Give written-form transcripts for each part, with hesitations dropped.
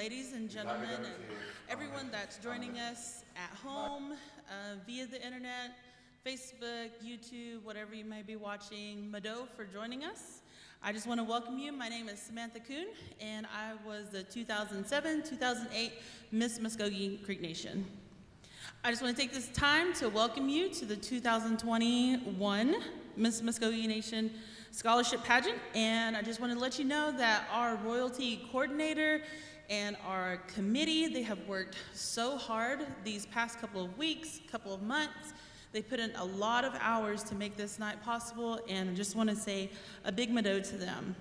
ladies and gentlemen, and everyone that's joining us at home, via the internet, Facebook, YouTube, whatever you may be watching, Mado for joining us. I just want to welcome you. My name is Samantha Kuhn, and I was the 2007-2008 Miss Muscogee Creek Nation. I just want to take this time to welcome you to the 2021 Miss Muscogee Nation Scholarship Pageant, and I just want to let you know that our royalty coordinator and our committee, they have worked so hard these past couple of weeks, couple of months. They put in a lot of hours to make this night possible, and I just want to say a big mado to them.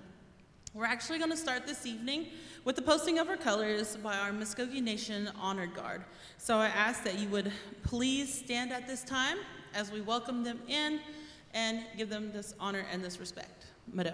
We're actually going to start this evening with the posting of our colors by our Muscogee Nation Honored Guard. So I ask that you would please stand at this time as we welcome them in and give them this honor and this respect. Mado.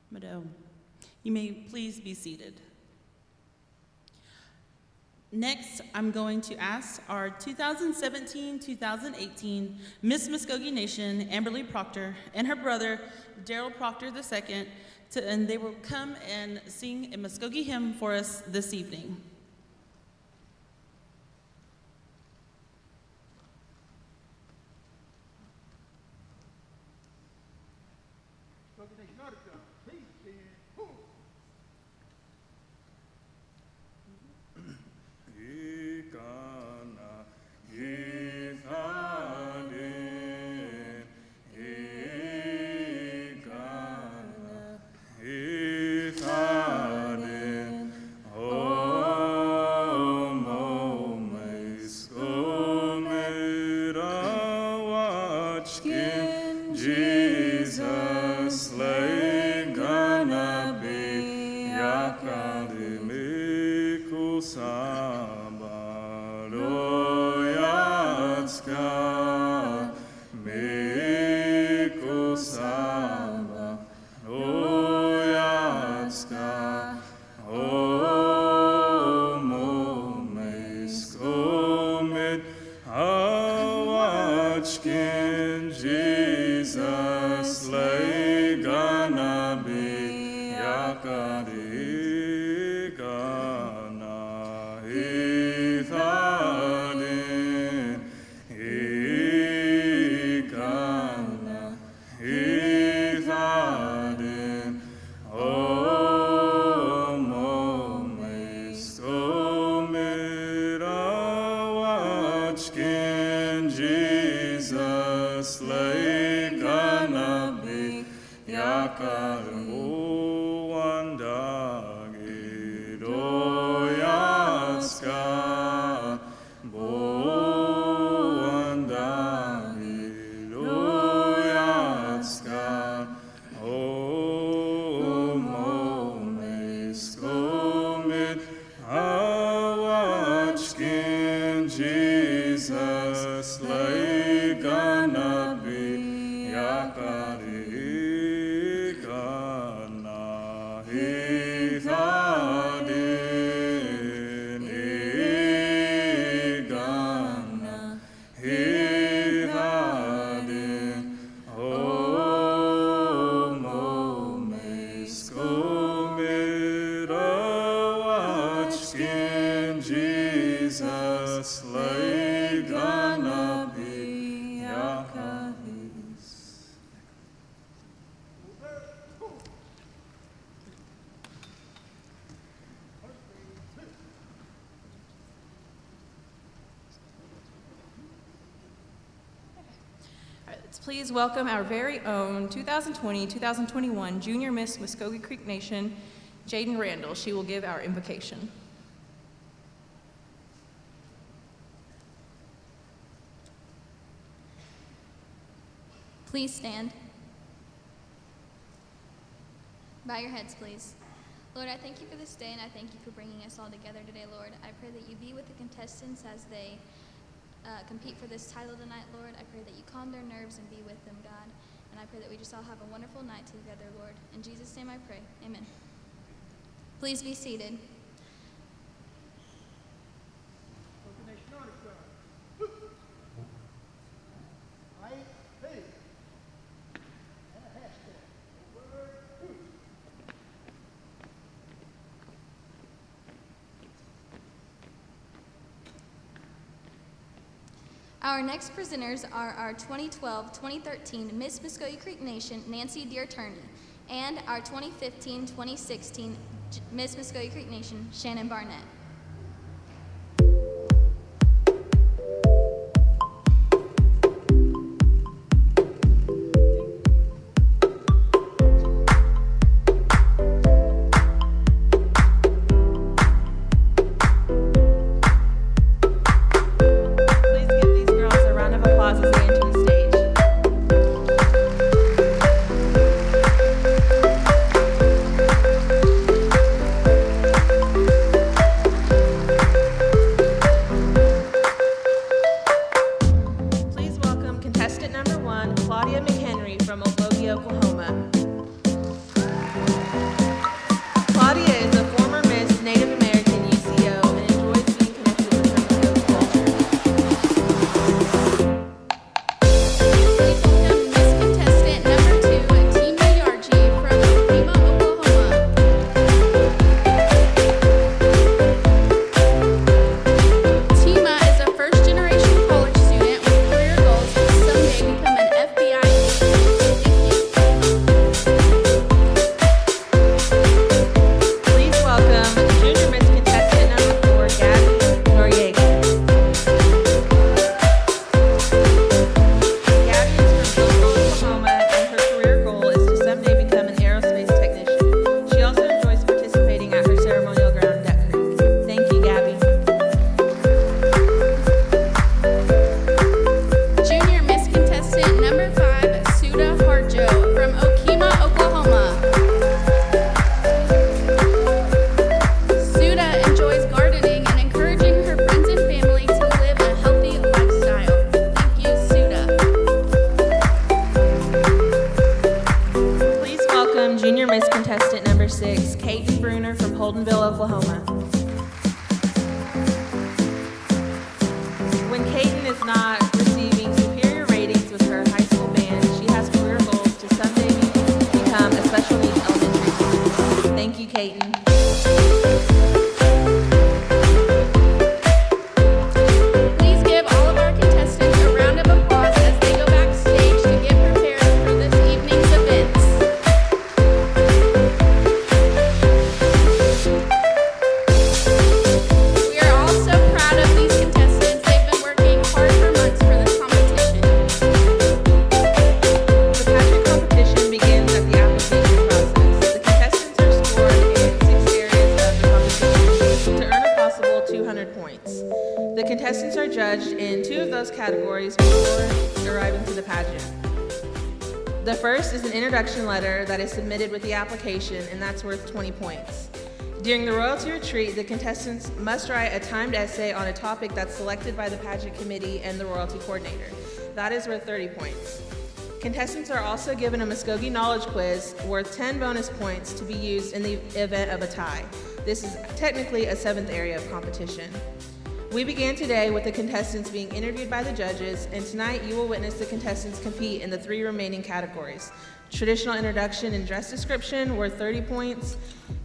Mado, you may please be seated. Next, I'm going to ask our 2017-2018 Miss Muscogee Nation, Amberly Proctor, and her brother, Daryl Proctor II, and they will come and sing a Muscogee hymn for us this evening. Jesus, lay gonna be your Please welcome our very own 2020-2021 Junior Miss Muscogee Creek Nation, Jaden Randall. She will give our invocation. Please stand. Bow your heads, please. Lord, I thank you for this day, and I thank you for bringing us all together today, Lord. I pray that you be with the contestants as they compete for this title tonight, Lord. I pray that you calm their nerves and be with them, God. And I pray that we just all have a wonderful night together, Lord. In Jesus' name I pray. Amen. Please be seated. Our next presenters are our 2012-2013 Miss Muscogee Creek Nation, Nancy Dearturney, and our 2015-2016 Miss Muscogee Creek Nation, Shannon Barnett. The first is an introduction letter that is submitted with the application, and that's worth 20 points. During the royalty retreat, the contestants must write a timed essay on a topic that's selected by the pageant committee and the royalty coordinator. That is worth 30 points. Contestants are also given a Muscogee knowledge quiz worth 10 bonus points to be used in the event of a tie. This is technically a 7th area of competition. We began today with the contestants being interviewed by the judges, and tonight you will witness the contestants compete in the 3 remaining categories. Traditional introduction and dress description worth 30 points,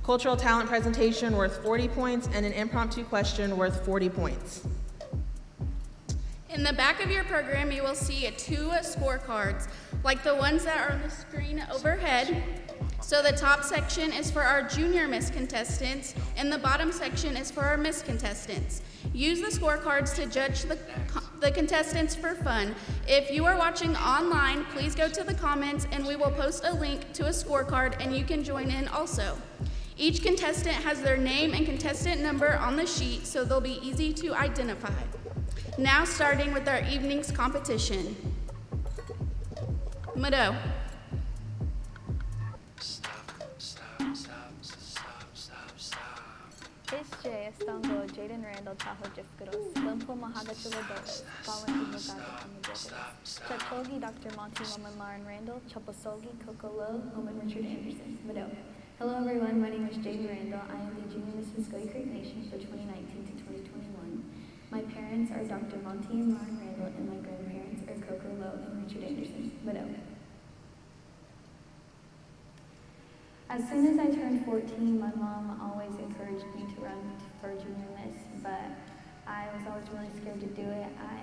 cultural talent presentation worth 40 points, and an impromptu question worth 40 points. In the back of your program, you will see 2 scorecards, like the ones that are on the screen overhead. So the top section is for our junior Miss contestants, and the bottom section is for our Miss contestants. Use the scorecards to judge the contestants for fun. If you are watching online, please go to the comments and we will post a link to a scorecard and you can join in also. Each contestant has their name and contestant number on the sheet, so they'll be easy to identify. Now starting with our evening's competition. Mado. Este estando Jaden Randall Tahoe Jifkaros, Limpo Mahagatuladores, Bawin Ibugado Amigotos, Chatkogi Dr. Monty Woman Lauren Randall, Chaposogi Kokolo, Woman Richard Anderson, Mado. Hello everyone, my name is Jaden Randall. I am the Junior Miss Muscogee Creek Nation for 2019 to 2021. My parents are Dr. Monty and Lauren Randall, and my grandparents are Coco Lowe and Richard Anderson, Mado. As soon as I turned 14, my mom always encouraged me to run for Junior Miss, but I was always really scared to do it. I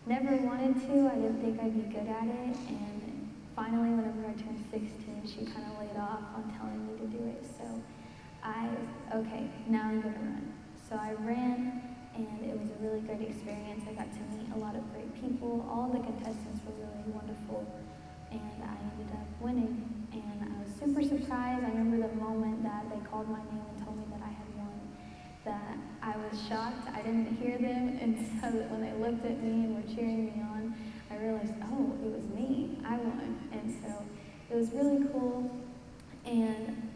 never wanted to. I didn't think I'd be good at it, and finally, whenever I turned 16, she kind of laid off on telling me to do it. So okay, now I'm gonna run. So I ran, and it was a really great experience. I got to meet a lot of great people. All the contestants were really wonderful, and I ended up winning. And I was super surprised. I remember the moment that they called my name and told me that I had won, that I was shocked. I didn't hear them, and so when they looked at me and were cheering me on, I realized, oh, it was me. I won. And so it was really cool. And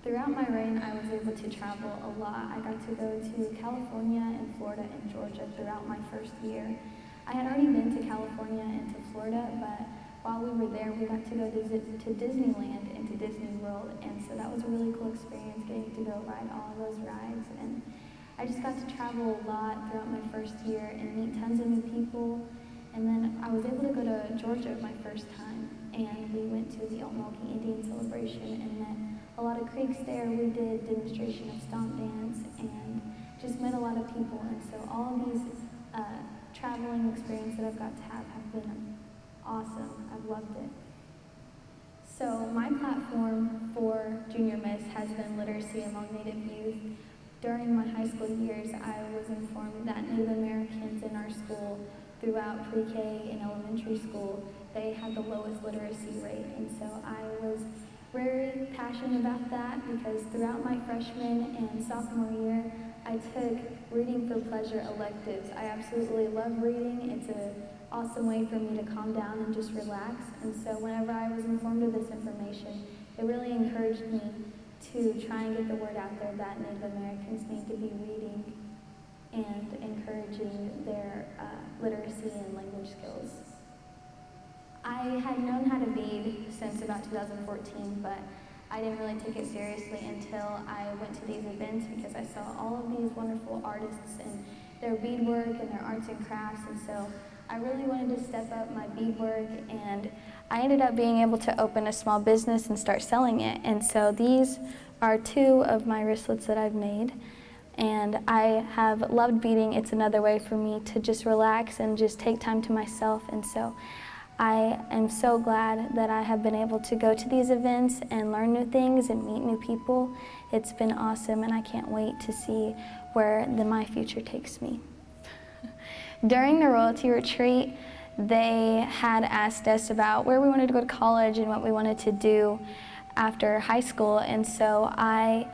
throughout my reign, I was able to travel a lot. I got to go to California and Florida and Georgia throughout my first year. I had already been to California and to Florida, but while we were there, we got to go to Disneyland and to Disney World, and so that was a really cool experience, getting to go ride all of those rides. And I just got to travel a lot throughout my first year and meet tons of new people. And then I was able to go to Georgia my first time, and we went to the Milwaukee Indian celebration and met a lot of Creeks there. We did demonstration of stomp dance and just met a lot of people. And so all of these traveling experiences that I've got to have been awesome. I've loved it. So my platform for Junior Miss has been literacy among Native youth. During my high school years, I was informed that Native Americans in our school, throughout pre-K and elementary school, they had the lowest literacy rate. And so I was very passionate about that because throughout my freshman and sophomore year, I took reading for pleasure electives. I absolutely love reading. It's an awesome way for me to calm down and just relax. And so whenever I was informed of this information, it really encouraged me to try and get the word out there that Native Americans need to be reading and encouraging their literacy and language skills. I had known how to bead since about 2014, but I didn't really take it seriously until I went to these events because I saw all of these wonderful artists and their beadwork and their arts and crafts, and so I really wanted to step up my beadwork, and I ended up being able to open a small business and start selling it. And so these are two of my wristlets that I've made, and I have loved beading. It's another way for me to just relax and just take time to myself, and so I am so glad that I have been able to go to these events and learn new things and meet new people. It's been awesome, and I can't wait to see where my future takes me. During the royalty retreat, they had asked us about where we wanted to go to college and what we wanted to do after high school, and so I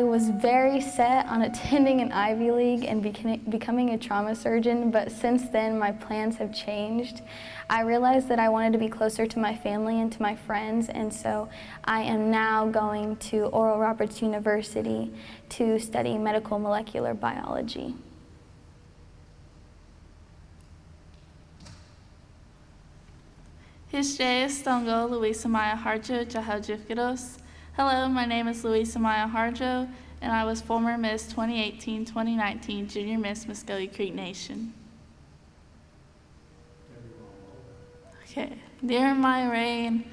was very set on attending an Ivy League and becoming a trauma surgeon, but since then my plans have changed. I realized that I wanted to be closer to my family and to my friends, and so I am now going to Oral Roberts University to study medical molecular biology. Hishjay Stongo, Luisa Maya Harjo, Jahajifkidos. Hello, my name is Luisa Maya Harjo, and I was former Miss 2018-2019 Junior Miss Muscogee Creek Nation. Okay, during my reign,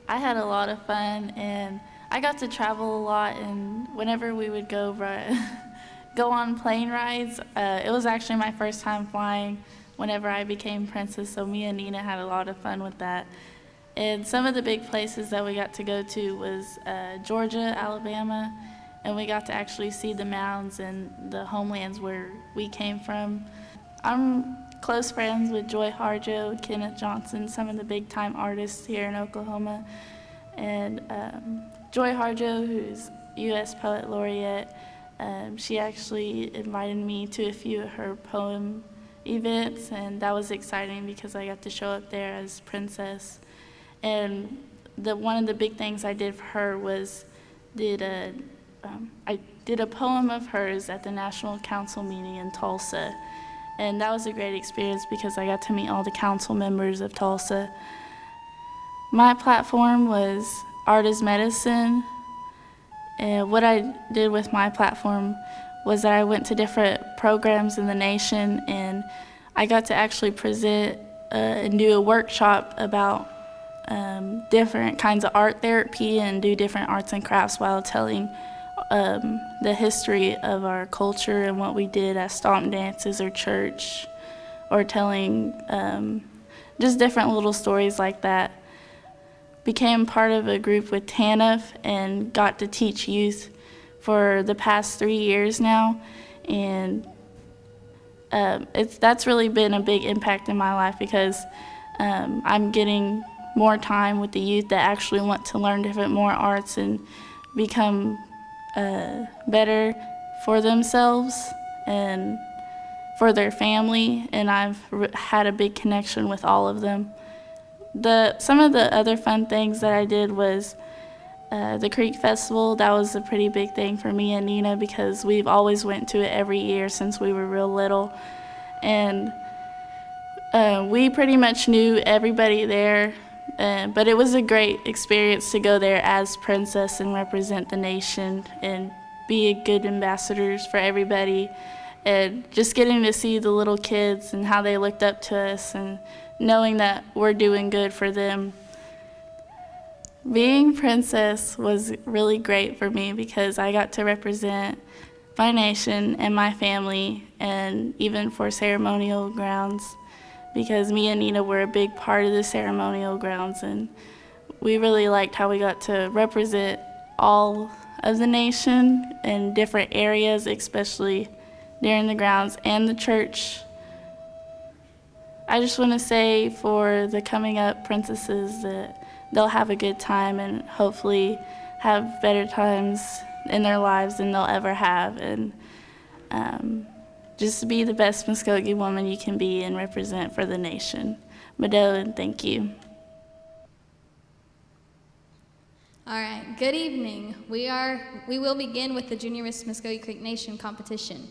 I had a lot of fun, and I got to travel a lot, and whenever we would go on plane rides, it was actually my first time flying whenever I became princess, so me and Nina had a lot of fun with that. And some of the big places that we got to go to was Georgia, Alabama, and we got to actually see the mounds and the homelands where we came from. I'm close friends with Joy Harjo, Kenneth Johnson, some of the big-time artists here in Oklahoma. And Joy Harjo, who's U.S. Poet Laureate, she actually invited me to a few of her poem events, and that was exciting because I got to show up there as Princess. And one of the big things I did for her was I did a poem of hers at the National Council meeting in Tulsa. And that was a great experience because I got to meet all the council members of Tulsa. My platform was Art is Medicine. And what I did with my platform was that I went to different programs in the nation, and I got to actually present and do a workshop about different kinds of art therapy and do different arts and crafts while telling the history of our culture and what we did as stomp dances or church, or telling just different little stories like that. Became part of a group with TANF and got to teach youth for the past 3 years now, and that's really been a big impact in my life because I'm getting more time with the youth that actually want to learn more arts and become better for themselves and for their family, and I've had a big connection with all of them. Some of the other fun things that I did was the Creek Festival. That was a pretty big thing for me and Nina because we've always went to it every year since we were real little. And we pretty much knew everybody there, but it was a great experience to go there as Princess and represent the nation and be good ambassadors for everybody. And just getting to see the little kids and how they looked up to us and knowing that we're doing good for them. Being Princess was really great for me because I got to represent my nation and my family, and even for ceremonial grounds, because me and Nina were a big part of the ceremonial grounds, and we really liked how we got to represent all of the nation in different areas, especially during the grounds and the church. I just want to say for the coming up princesses that they'll have a good time and hopefully have better times in their lives than they'll ever have, and just be the best Muscogee woman you can be and represent for the nation. Mado, and thank you. All right, good evening. We will begin with the Junior Miss Muscogee Creek Nation competition.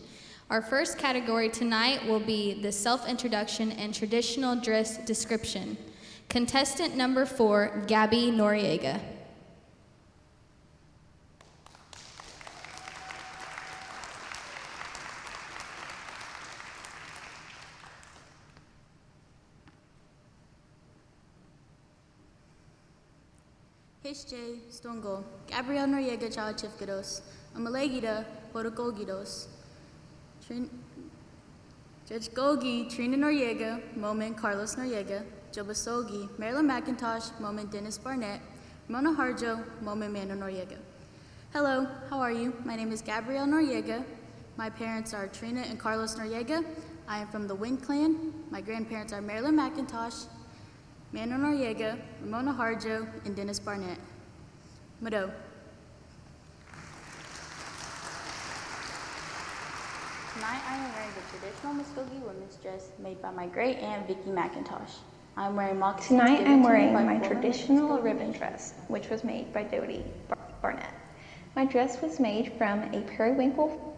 Our first category tonight will be the self-introduction and traditional dress description. Contestant number 4, Gabby Noriega. Hishje Stongo, Gabriel Noriega Chawachifgados, Amalegida Porokogidos, Judge Gogi, Trina Noriega, Moment Carlos Noriega, Jobasogi, Marilyn McIntosh, Moment Dennis Barnett, Ramona Harjo, Moment Mano Noriega. Hello, how are you? My name is Gabrielle Noriega. My parents are Trina and Carlos Noriega. I am from the Wind Clan. My grandparents are Marilyn McIntosh, Mano Noriega, Ramona Harjo, and Dennis Barnett. Mado. Tonight I am wearing the traditional Muscogee women's dress made by my great aunt Vicki McIntosh. I'm wearing moccasins. Tonight I'm wearing my traditional ribbon dress, which was made by Dodie Barnett. My dress was made from a periwinkle.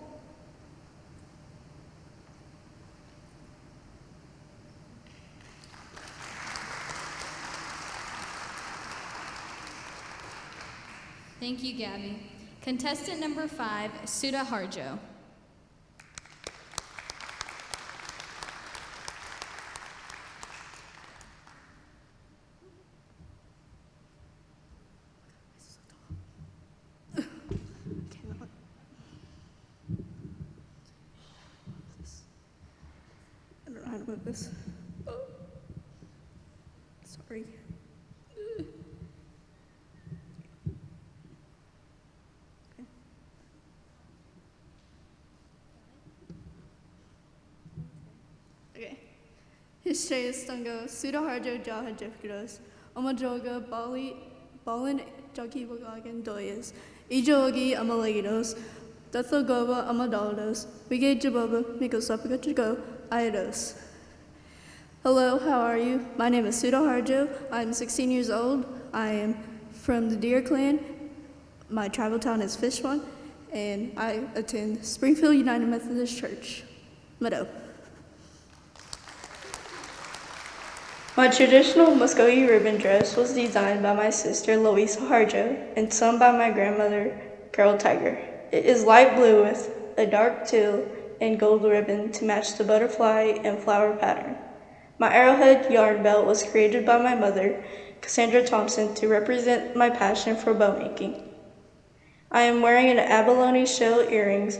Thank you, Gabby. Contestant number 5, Suda Harjo. I don't know how to move this. Sorry. Okay. Histrayastungo, Sudaharjo Jaha Jefgros, Amajoga, Balin Jakiwagagan Doyas, Ijogi Amalegidos, Dathogoba Amadaldos, Wige Jababa, Mikosapagachigo, Iados. Hello, how are you? My name is Sudaharjo. I'm 16 years old. I am from the Deer Clan. My tribal town is Fishpond, and I attend Springfield United Methodist Church, Meadow. My traditional Muscogee ribbon dress was designed by my sister Louisa Harjo and sewn by my grandmother Carol Tiger. It is light blue with a dark teal and gold ribbon to match the butterfly and flower pattern. My arrowhead yarn belt was created by my mother, Cassandra Thompson, to represent my passion for bow making. I am wearing an abalone shell earrings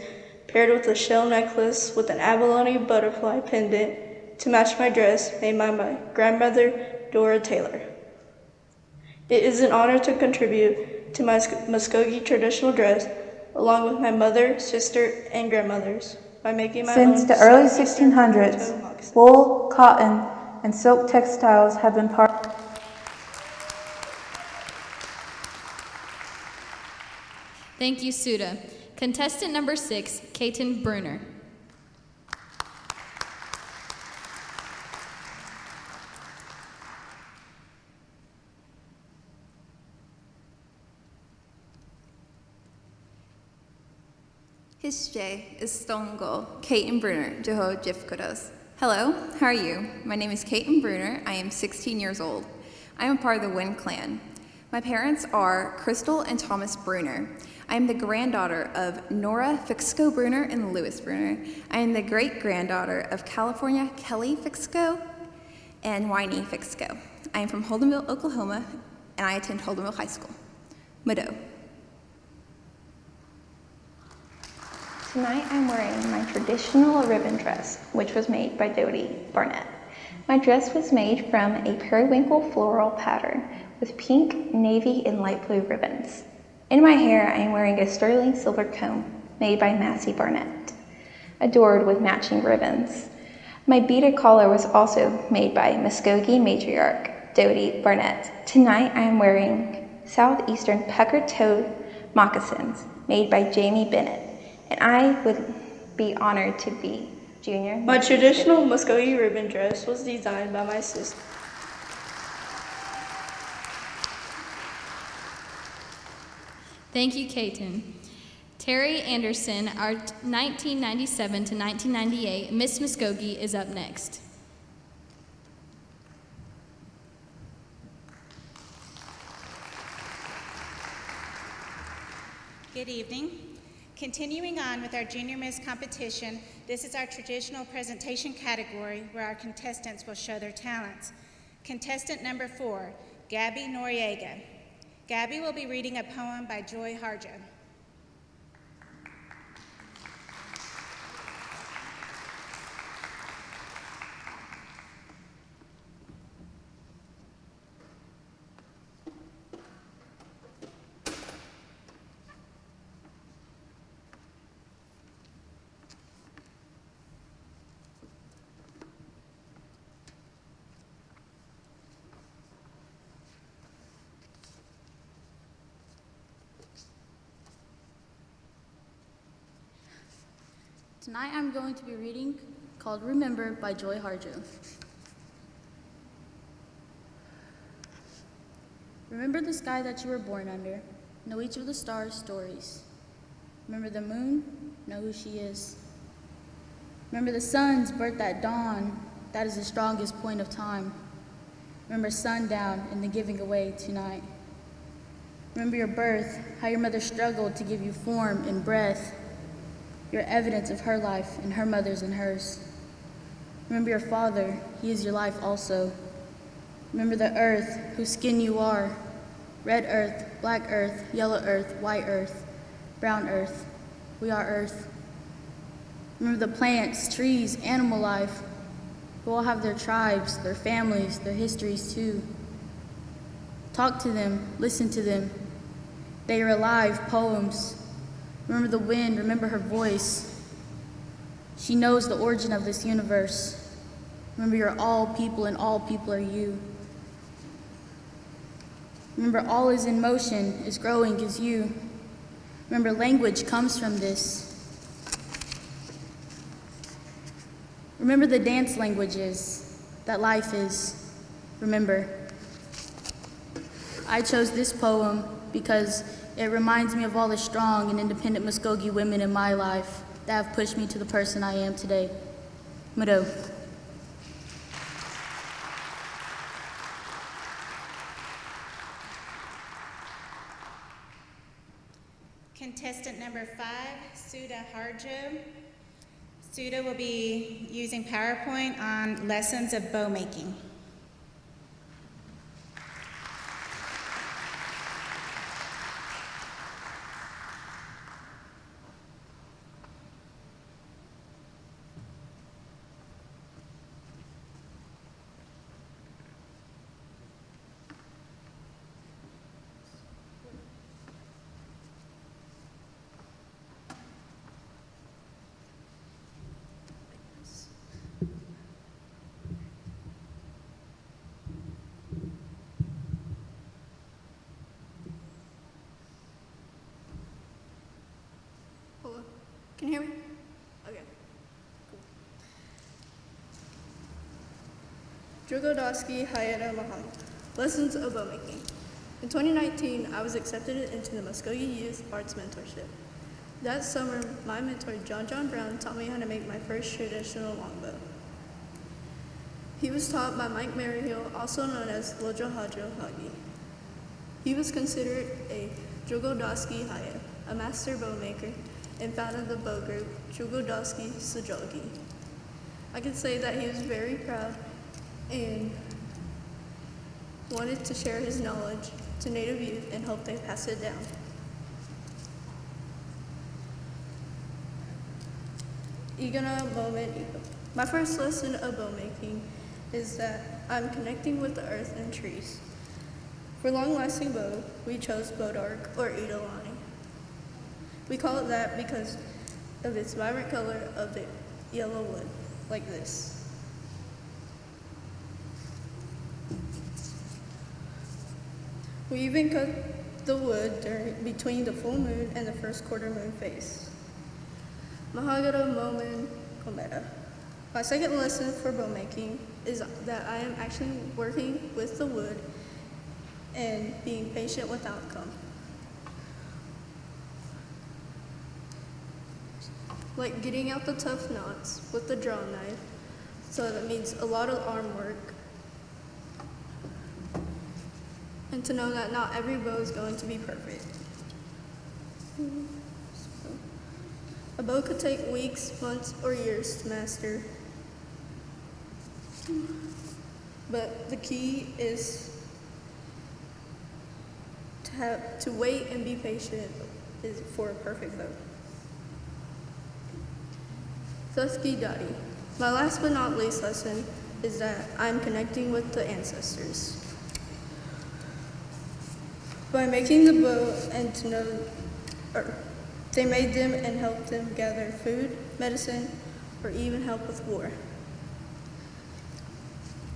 paired with a shell necklace with an abalone butterfly pendant to match my dress made by my grandmother, Dora Taylor. It is an honor to contribute to my Muscogee traditional dress along with my mother, sister, and grandmothers by making my own. Since the early 1600s, wool, cotton, and silk textiles have been part. Thank you, Suda. Contestant number 6, Kaiten Bruner. Hisje is Stongo, Kaiten Bruner, Jeho Jifkodos. Hello, how are you? My name is Kaiten Bruner. I am 16 years old. I am a part of the Wynn clan. My parents are Crystal and Thomas Bruner. I am the granddaughter of Nora Fixco Bruner and Louis Bruner. I am the great-granddaughter of California Kelly Fixco and Winnie Fixco. I am from Holdenville, Oklahoma, and I attend Holdenville High School. Meadow. Tonight I'm wearing my traditional ribbon dress, which was made by Dodie Barnett. My dress was made from a periwinkle floral pattern with pink, navy, and light blue ribbons. In my hair, I am wearing a sterling silver comb made by Massey Barnett, adorned with matching ribbons. My beaded collar was also made by Muscogee matriarch Dodie Barnett. Tonight I am wearing southeastern pucker-toed moccasins made by Jamie Bennett. And I would be honored to be junior. My traditional Muscogee ribbon dress was designed by my sister. Thank you, Kaiten. Terry Anderson, our 1997 to 1998 Miss Muscogee, is up next. Good evening. Continuing on with our Junior Miss competition, this is our traditional presentation category where our contestants will show their talents. Contestant number 4, Gabby Noriega. Gabby will be reading a poem by Joy Harjo. Tonight I'm going to be reading called Remember by Joy Harjo. Remember the sky that you were born under. Know each of the stars' stories. Remember the moon. Know who she is. Remember the sun's birth at dawn. That is the strongest point of time. Remember sundown and the giving away tonight. Remember your birth, how your mother struggled to give you form and breath. Your evidence of her life and her mother's and hers. Remember your father, he is your life also. Remember the earth, whose skin you are. Red earth, black earth, yellow earth, white earth, brown earth. We are earth. Remember the plants, trees, animal life, who all have their tribes, their families, their histories too. Talk to them, listen to them. They are alive poems. Remember the wind, remember her voice. She knows the origin of this universe. Remember, you're all people and all people are you. Remember, all is in motion, is growing, is you. Remember, language comes from this. Remember the dance languages that life is. Remember. I chose this poem because it reminds me of all the strong and independent Muscogee women in my life that have pushed me to the person I am today. Mado. Contestant number 5, Suda Harjo. Suda will be using PowerPoint on lessons of bow making. Hello? Can you hear me? Okay. Cool. Drugodowski Hayata Muhammad. Lessons of bow making. In 2019, I was accepted into the Muscogee Youth Arts Mentorship. That summer, my mentor, John Brown, taught me how to make my first traditional longbow. He was taught by Mike Maryhill, also known as Lojo Hajo Hagi. He was considered a Drugodowski Haya, a master bow maker, and founded the bow group Drugodowski Sujogi. I can say that he was very proud and wanted to share his knowledge to Native youth and hope they pass it down. Igana moment. My first lesson of bow making is that I'm connecting with the earth and trees. For long-lasting bow, we chose Bodark or Idolani. We call it that because of its vibrant color of the yellow wood, like this. We even cut the wood between the full moon and the first quarter moon phase. Mahagara Momen Kometa. My second lesson for bow making is that I am actually working with the wood and being patient with outcome. Like getting out the tough knots with the draw knife, so that means a lot of arm work. And to know that not every bow is going to be perfect. A bow could take weeks, months, or years to master. But the key is to wait and be patient for a perfect bow. Thuski Dadi. My last but not least lesson is that I'm connecting with the ancestors. By making the bow and to know, they made them and helped them gather food, medicine, or even help with war.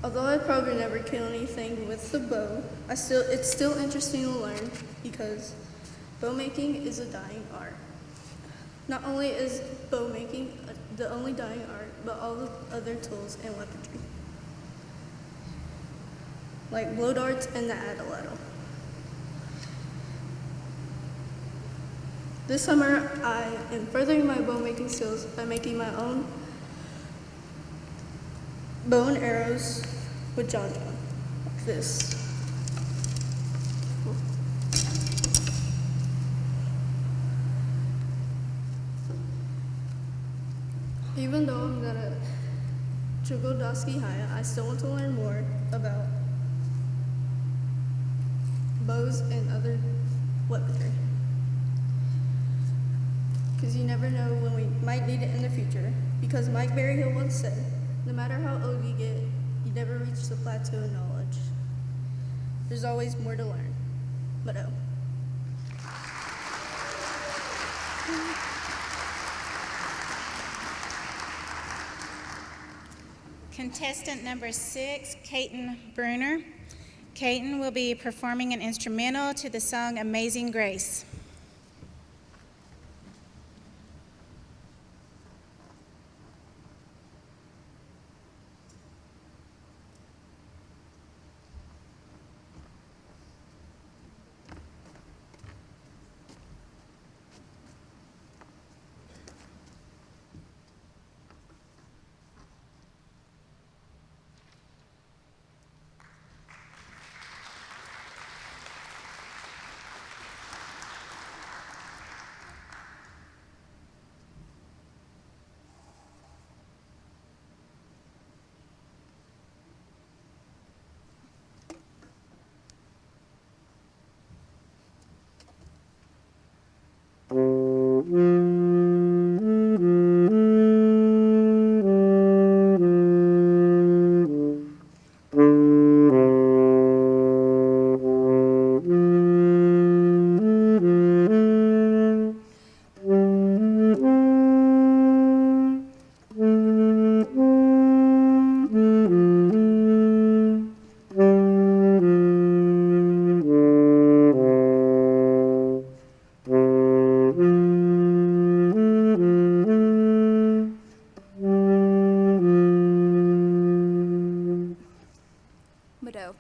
Although I probably never kill anything with the bow, it's still interesting to learn because bow making is a dying art. Not only is bow making the only dying art, but all the other tools and weaponry, like blow darts and the adeletto. This summer, I am furthering my bow making skills by making my own bow and arrows with John, like this. Even though I'm not a Chugodaski Haya, I still want to learn more about bows and other weaponry. Because you never know when we might need it in the future. Because Mike Berryhill once said, no matter how old you get, you never reach the plateau of knowledge. There's always more to learn. But oh. Contestant number 6, Kaiten Bruner. Kaiten will be performing an instrumental to the song Amazing Grace. Mado.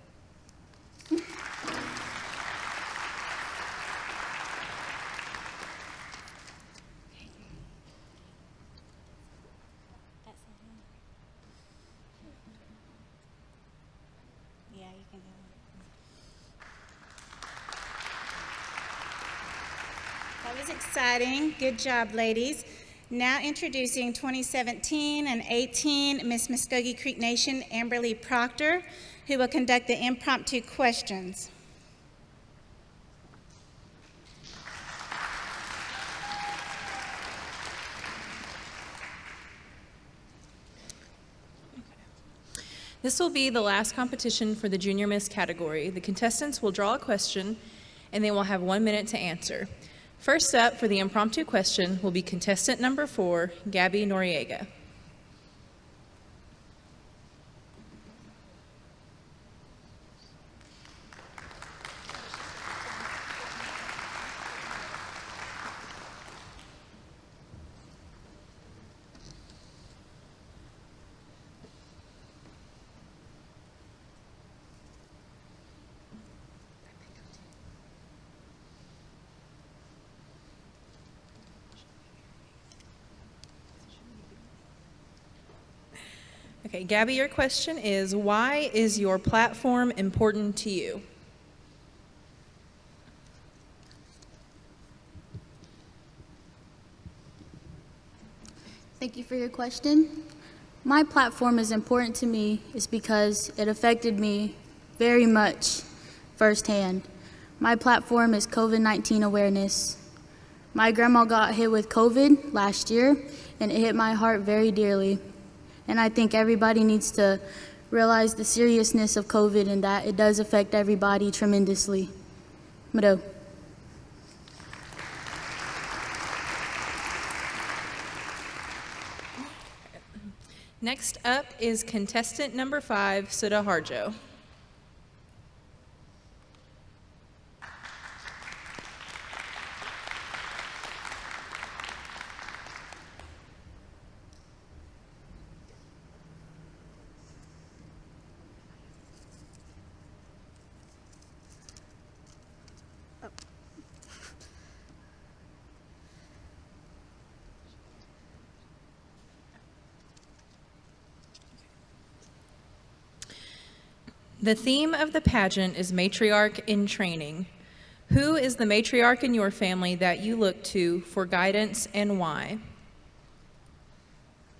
Yeah, you can do it. That was exciting. Good job, ladies. Now introducing 2017 and 18 Miss Muscogee Creek Nation Amberly Proctor, who will conduct the impromptu questions. This will be the last competition for the Junior Miss category. The contestants will draw a question and they will have 1 minute to answer. First up for the impromptu question will be contestant number 4, Gabby Noriega. Okay, Gabby, your question is, why is your platform important to you? Thank you for your question. My platform is important to me is because it affected me very much firsthand. My platform is COVID-19 awareness. My grandma got hit with COVID last year, and it hit my heart very dearly. And I think everybody needs to realize the seriousness of COVID and that it does affect everybody tremendously. Mado. Next up is contestant number 5, Sudha Harjo. The theme of the pageant is matriarch in training. Who is the matriarch in your family that you look to for guidance and why?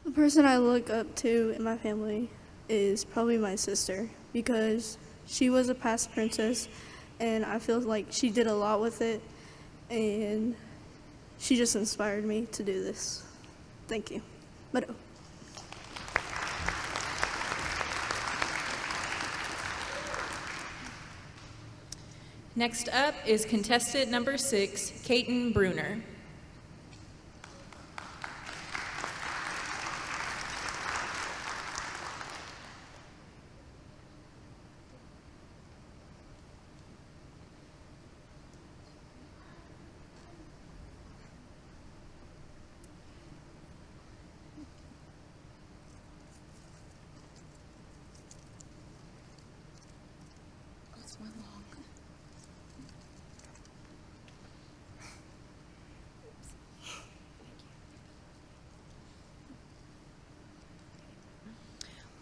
The person I look up to in my family is probably my sister because she was a past princess and I feel like she did a lot with it and she just inspired me to do this. Thank you. Mado. Next up is contestant number 6, Kaiten Bruner.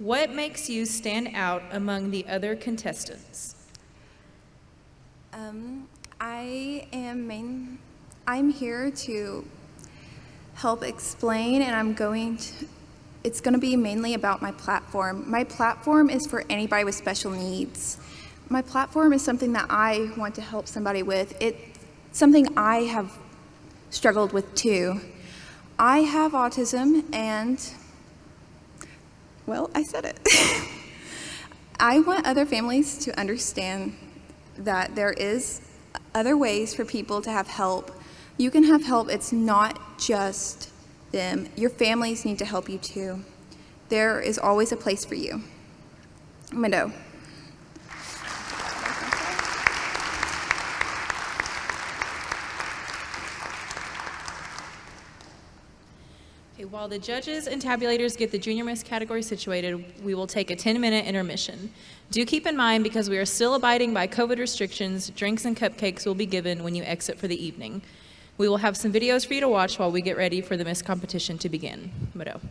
What makes you stand out among the other contestants? I'm here to help explain, and it's going to be mainly about my platform. My platform is for anybody with special needs. My platform is something that I want to help somebody with. It's something I have struggled with too. I have autism, and, well, I said it. I want other families to understand that there is other ways for people to have help. You can have help. It's not just them. Your families need to help you too. There is always a place for you. Mado. Okay, while the judges and tabulators get the Junior Miss category situated, we will take a 10-minute intermission. Do keep in mind, because we are still abiding by COVID restrictions, drinks and cupcakes will be given when you exit for the evening. We will have some videos for you to watch while we get ready for the Miss competition to begin. Mado.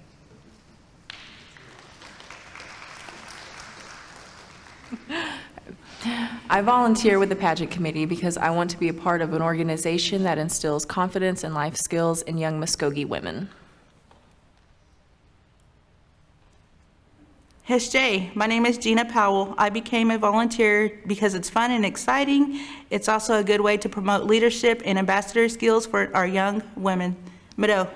I volunteer with the Pageant Committee because I want to be a part of an organization that instills confidence and life skills in young Muscogee women. Jay, my name is Gina Powell. I became a volunteer because it's fun and exciting. It's also a good way to promote leadership and ambassador skills for our young women. Mado.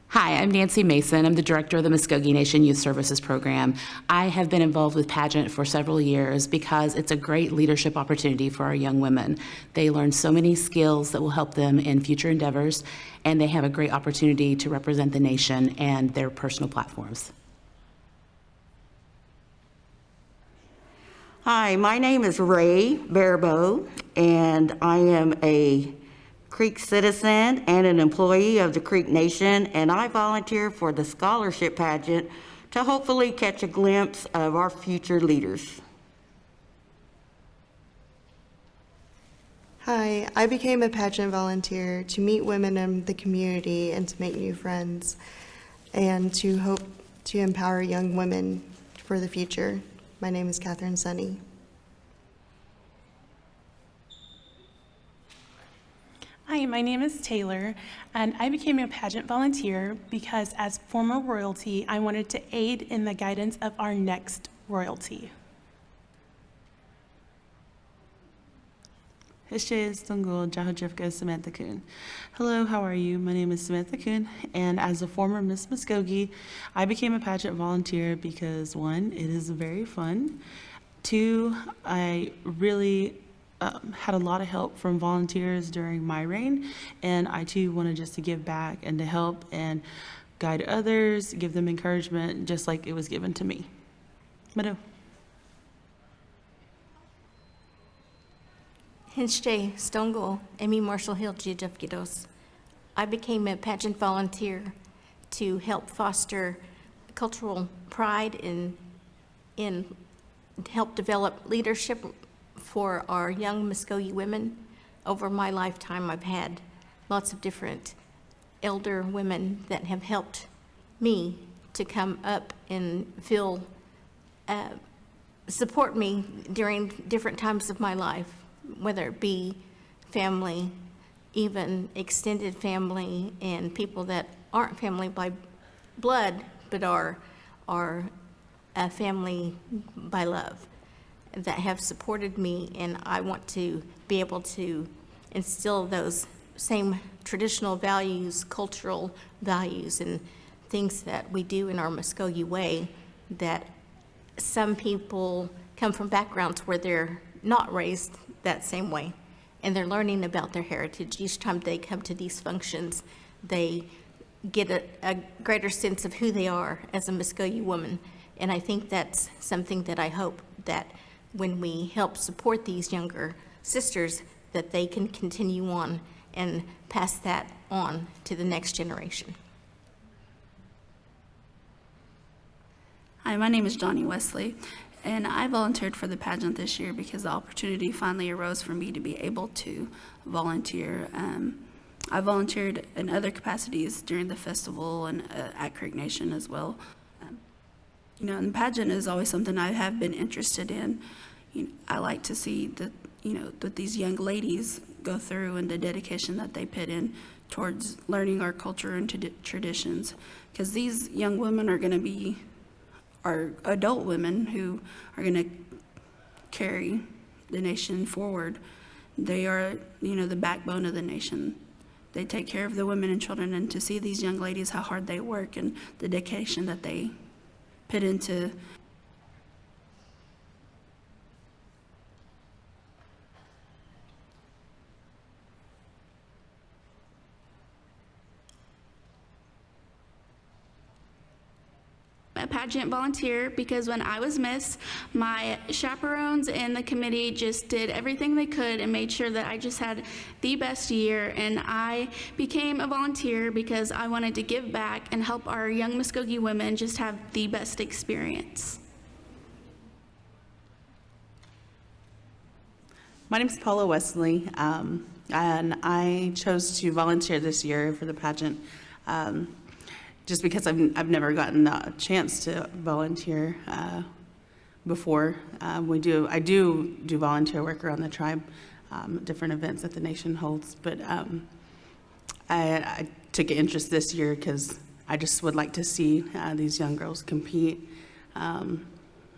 Hi, I'm Nancy Mason. I'm the director of the Muscogee Nation Youth Services Program. I have been involved with Pageant for several years because it's a great leadership opportunity for our young women. They learn so many skills that will help them in future endeavors, and they have a great opportunity to represent the nation and their personal platforms. Hi, my name is Ray Barabo, and I am a Creek citizen and an employee of the Creek Nation, and I volunteer for the scholarship pageant to hopefully catch a glimpse of our future leaders. Hi, I became a pageant volunteer to meet women in the community and to make new friends and to hope to empower young women for the future. My name is Catherine Sunny. Hi, my name is Taylor, and I became a pageant volunteer because as former royalty, I wanted to aid in the guidance of our next royalty. Samantha Kuhn. Hello, how are you? My name is Samantha Kuhn, and as a former Miss Muscogee, I became a pageant volunteer because 1, it is very fun. 2, I really had a lot of help from volunteers during my reign, and I too wanted just to give back and to help and guide others, give them encouragement, just like it was given to me. Mado. Hinche Stongo, Amy Marshall Hill, Jidafkidos. I became a pageant volunteer to help foster cultural pride and help develop leadership for our young Muscogee women. Over my lifetime, I've had lots of different elder women that have helped me to come up and support me during different times of my life, whether it be family, even extended family, and people that aren't family by blood, but are family by love, that have supported me, and I want to be able to instill those same traditional values, cultural values, and things that we do in our Muscogee way, that some people come from backgrounds where they're not raised that same way, and they're learning about their heritage. Each time they come to these functions, they get a greater sense of who they are as a Muscogee woman, and I think that's something that I hope that when we help support these younger sisters, that they can continue on and pass that on to the next generation. Hi, my name is Johnny Wesley, and I volunteered for the pageant this year because the opportunity finally arose for me to be able to volunteer. I volunteered in other capacities during the festival and at Creek Nation as well. And the pageant is always something I have been interested in. I like to see that these young ladies go through and the dedication that they put in towards learning our culture and traditions, because these young women are going to be our adult women who are going to carry the nation forward. They are, the backbone of the nation. They take care of the women and children, and to see these young ladies, how hard they work and the dedication that they put into a pageant volunteer because when I was Miss, my chaperones and the committee just did everything they could and made sure that I just had the best year, and I became a volunteer because I wanted to give back and help our young Muscogee women just have the best experience. My name is Paula Wesley, and I chose to volunteer this year for the pageant just because I've never gotten the chance to volunteer before. I do volunteer work around the tribe, different events that the nation holds, but I took an interest this year because I just would like to see these young girls compete, and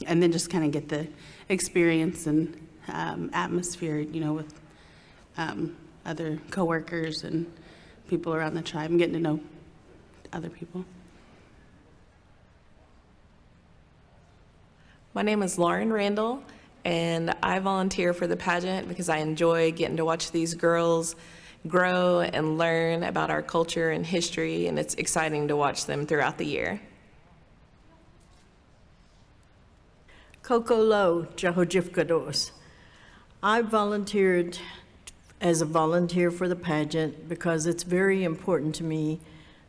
then just kind of get the experience and atmosphere, with other coworkers and people around the tribe, and getting to know other people. My name is Lauren Randall, and I volunteer for the pageant because I enjoy getting to watch these girls grow and learn about our culture and history, and it's exciting to watch them throughout the year. Coco Lowe, Jahojifkados. I volunteered as a volunteer for the pageant because it's very important to me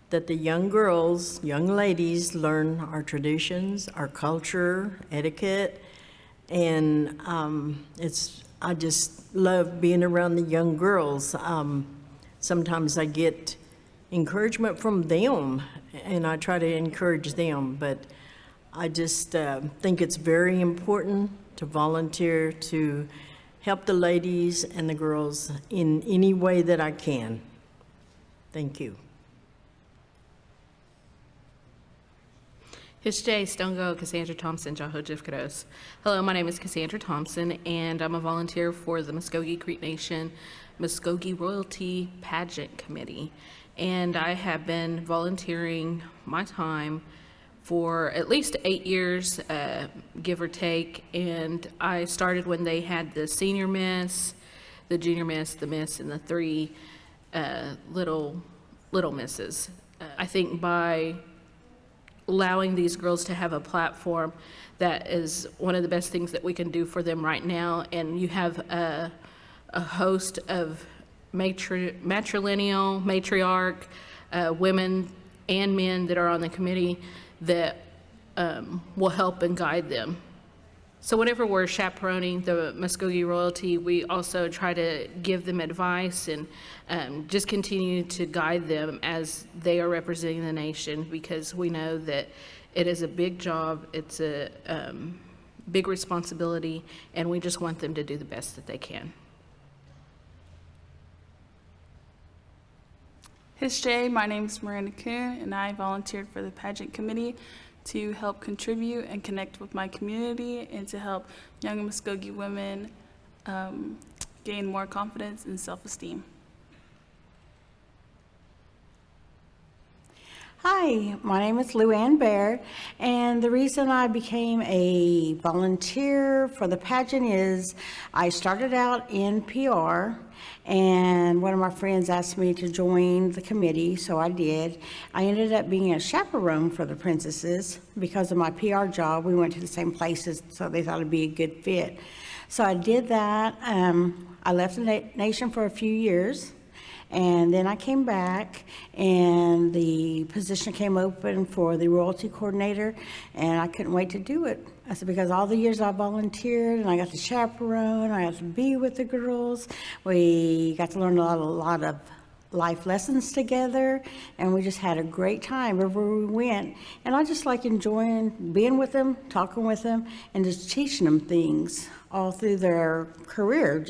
that the young girls, young ladies learn our traditions, our culture, etiquette, and I just love being around the young girls. Sometimes I get encouragement from them, and I try to encourage them, but I just think it's very important to volunteer to help the ladies and the girls in any way that I can. Thank you. Hishjay Stongo, Cassandra Thompson, Jahojifkados. Hello, my name is Cassandra Thompson, and I'm a volunteer for the Muscogee Creek Nation Muscogee Royalty Pageant Committee. And I have been volunteering my time for at least 8 years, give or take. And I started when they had the senior miss, the junior miss, the miss, and the three little misses. I think by allowing these girls to have a platform, that is one of the best things that we can do for them right now. And you have a host of matrilineal, matriarch, women and men that are on the committee that will help and guide them. So whenever we're chaperoning the Muscogee royalty, we also try to give them advice and just continue to guide them as they are representing the nation, because we know that it is a big job, it's a big responsibility, and we just want them to do the best that they can. Hishjay, my name is Miranda Kuhn, and I volunteered for the pageant committee to help contribute and connect with my community and to help young Muscogee women gain more confidence and self-esteem. Hi, my name is Lou Ann Bear, and the reason I became a volunteer for the pageant is I started out in PR, and one of my friends asked me to join the committee, so I did. I ended up being a chaperone for the princesses. Because of my PR job, we went to the same places, so they thought it'd be a good fit. So I did that. I left the nation for a few years, and then I came back, and the position came open for the royalty coordinator, and I couldn't wait to do it. I said, because all the years I volunteered, and I got to chaperone, I got to be with the girls, we got to learn a lot of life lessons together, and we just had a great time wherever we went. And I just like enjoying being with them, talking with them, and just teaching them things all through their career.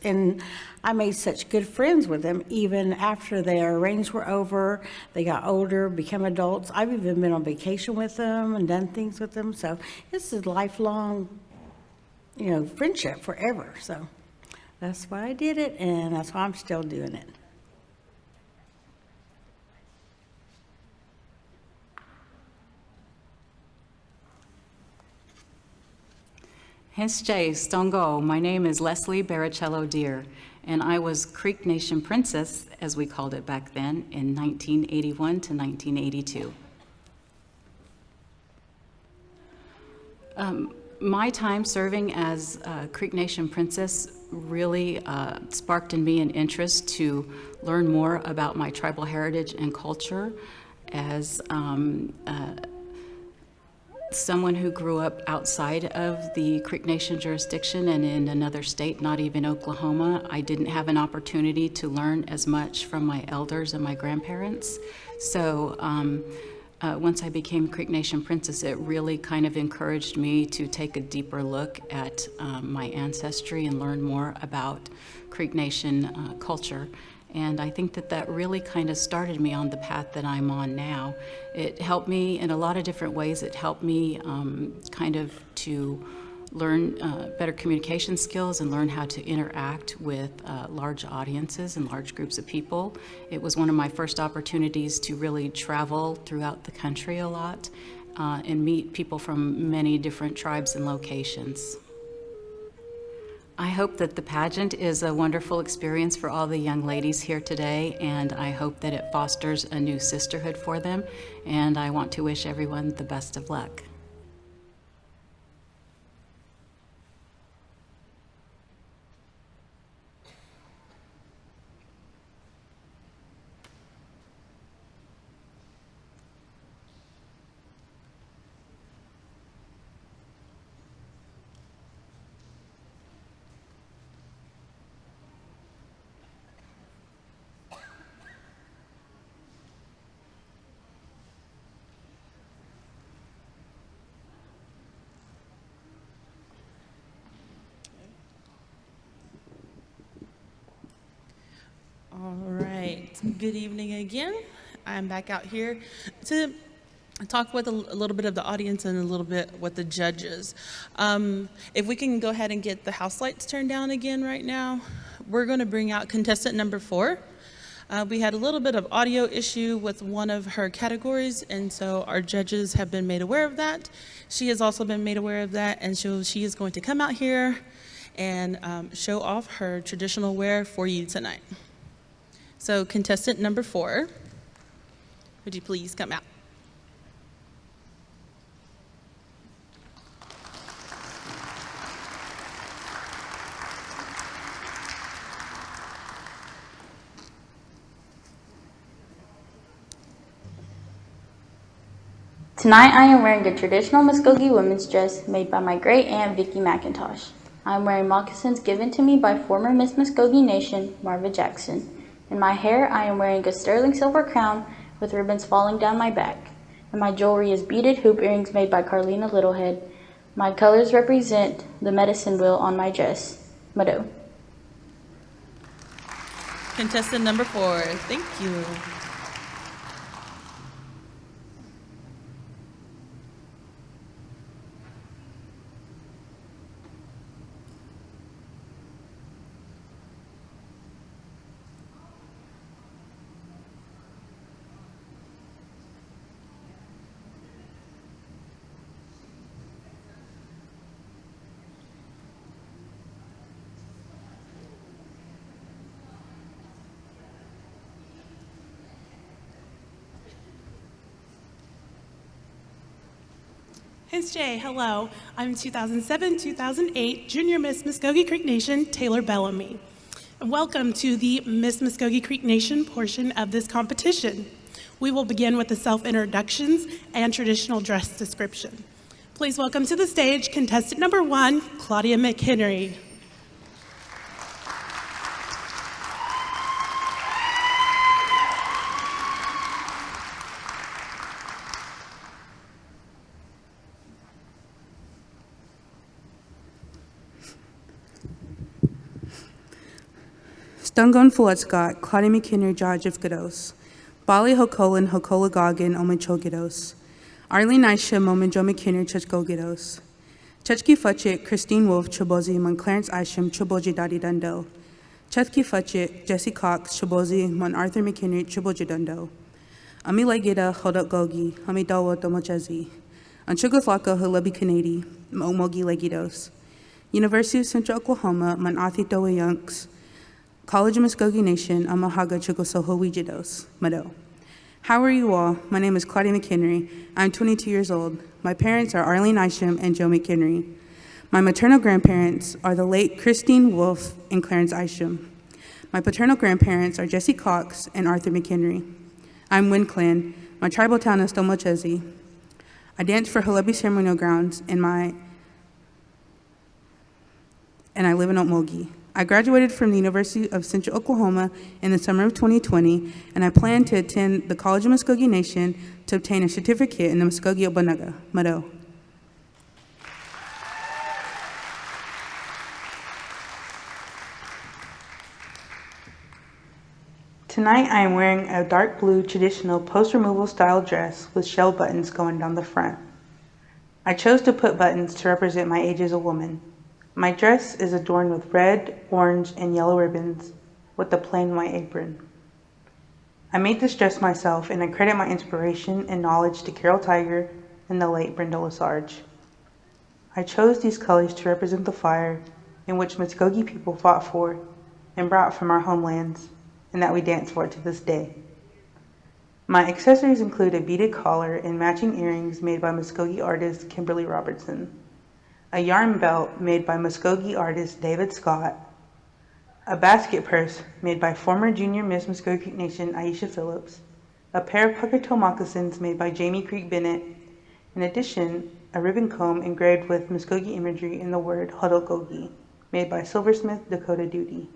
And I made such good friends with them even after their reigns were over. They got older, became adults. I've even been on vacation with them and done things with them. So this is lifelong, friendship forever. So that's why I did it, and that's why I'm still doing it. Hensjay Stongo, my name is Leslie Baricello Deer, and I was Creek Nation Princess, as we called it back then, in 1981 to 1982. My time serving as Creek Nation Princess really sparked in me an interest to learn more about my tribal heritage and culture as someone who grew up outside of the Creek Nation jurisdiction and in another state, not even Oklahoma. I didn't have an opportunity to learn as much from my elders and my grandparents. So once I became Creek Nation Princess, it really kind of encouraged me to take a deeper look at my ancestry and learn more about Creek Nation culture. And I think that really kind of started me on the path that I'm on now. It helped me in a lot of different ways. It helped me kind of to learn better communication skills and learn how to interact with large audiences and large groups of people. It was one of my first opportunities to really travel throughout the country a lot and meet people from many different tribes and locations. I hope that the pageant is a wonderful experience for all the young ladies here today, and I hope that it fosters a new sisterhood for them, and I want to wish everyone the best of luck. All right, good evening again. I'm back out here to talk with a little bit of the audience and a little bit with the judges. If we can go ahead and get the house lights turned down again right now, we're going to bring out contestant number 4. We had a little bit of audio issue with one of her categories, and so our judges have been made aware of that. She has also been made aware of that, and so she is going to come out here and show off her traditional wear for you tonight. So contestant number 4, would you please come out? Tonight I am wearing a traditional Muscogee women's dress made by my great aunt Vicki McIntosh. I am wearing moccasins given to me by former Miss Muscogee Nation, Marva Jackson. In my hair, I am wearing a sterling silver crown with ribbons falling down my back. And my jewelry is beaded hoop earrings made by Carlina Littlehead. My colors represent the medicine wheel on my dress, Mado. Contestant number 4, thank you. Hensjay, hello. I'm 2007-2008 Junior Miss Muscogee Creek Nation, Taylor Bellamy. Welcome to the Miss Muscogee Creek Nation portion of this competition. We will begin with the self-introductions and traditional dress description. Please welcome to the stage contestant number 1, Claudia McHenry. Stungon Fuletzcott, Claudia McKinner, Jifkados. Bali Hokolin, Hokola Goggin, Omachogidos. Arlene Aisha, Momen Jo McKinner, Chechgogidos. Chechki Futchit, Christine Wolf, Chobozi, Mon Clarence Isham, Choboji Dadi Dundo. Chethki Futchit, Jesse Cox, Chobozi, Mon Arthur McKinry, Choboji Dundo. Ami Legida, Hodok Gogi, Ami Dawa Domochezi. Anchugaflako, Hulabi Kanadi, Omogi Legidos. University of Central Oklahoma, Mon Athi Doa Yunks. College of Muscogee Nation, Amahaga Chukosoho Wijidos, Mado. How are you all? My name is Claudia McHenry. I'm 22 years old. My parents are Arlene Isham and Joe McHenry. My maternal grandparents are the late Christine Wolf and Clarence Isham. My paternal grandparents are Jesse Cox and Arthur McHenry. I'm Wind Clan. My tribal town is Stomochezi. I dance for Halebi Ceremonial Grounds and I live in Okmulgee. I graduated from the University of Central Oklahoma in the summer of 2020, and I plan to attend the College of Muscogee Nation to obtain a certificate in the Muscogee Obanaga, Mado. Tonight I am wearing a dark blue traditional post-removal style dress with shell buttons going down the front. I chose to put buttons to represent my age as a woman. My dress is adorned with red, orange, and yellow ribbons with a plain white apron. I made this dress myself, and I credit my inspiration and knowledge to Carol Tiger and the late Brenda Lesarge. I chose these colors to represent the fire in which Muscogee people fought for and brought from our homelands, and that we dance for to this day. My accessories include a beaded collar and matching earrings made by Muscogee artist Kimberly Robertson, a yarn belt made by Muscogee artist David Scott, a basket purse made by former Junior Miss Muscogee Creek Nation Aisha Phillips, a pair of pucker toe moccasins made by Jamie Creek Bennett, in addition, a ribbon comb engraved with Muscogee imagery in the word Hodokogi, made by silversmith Dakota Duty.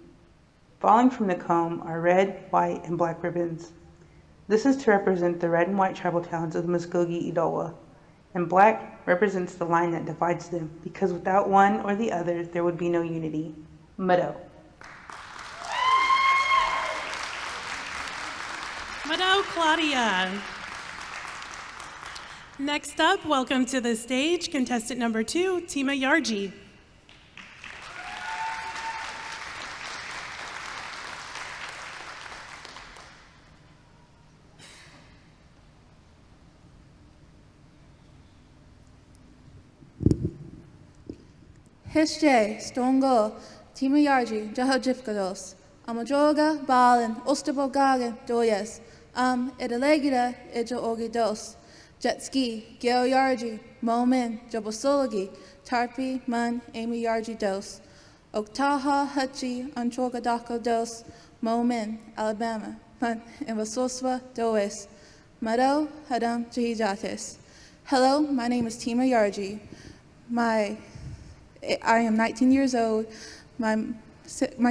Falling from the comb are red, white, and black ribbons. This is to represent the red and white tribal towns of the Muscogee Idowa, and black represents the line that divides them, because without one or the other, there would be no unity. Mado. Mado Claudia. Next up, welcome to the stage, contestant number 2, Tima Yarji. Hishje, Stongo, Timayarji, Jahajifkados, Amajoga, Balin, Ostabogagan, Doyes, Edelegida, Eja Ogidos, Jetski, Geo Yarji, Momin, Jabosologi, Tarpi, Man, Amy Yarji Dos, Oktaha, Hachi, Anchogadako Dos, Momin, Alabama, Man, Invasoswa, Does, Mado, Hadam, Jahijatis. Hello, my name is Tima Yarji. I am 19 years old. My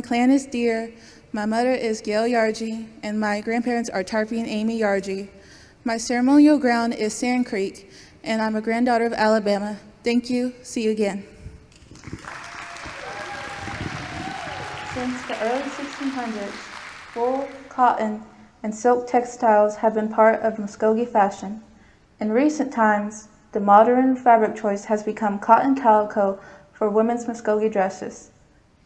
clan is Deer. My mother is Gail Yarji, and my grandparents are Tarpy and Amy Yarji. My ceremonial ground is Sand Creek, and I'm a granddaughter of Alabama. Thank you. See you again. Since the early 1600s, wool, cotton, and silk textiles have been part of Muscogee fashion. In recent times, the modern fabric choice has become cotton calico for women's Muscogee dresses.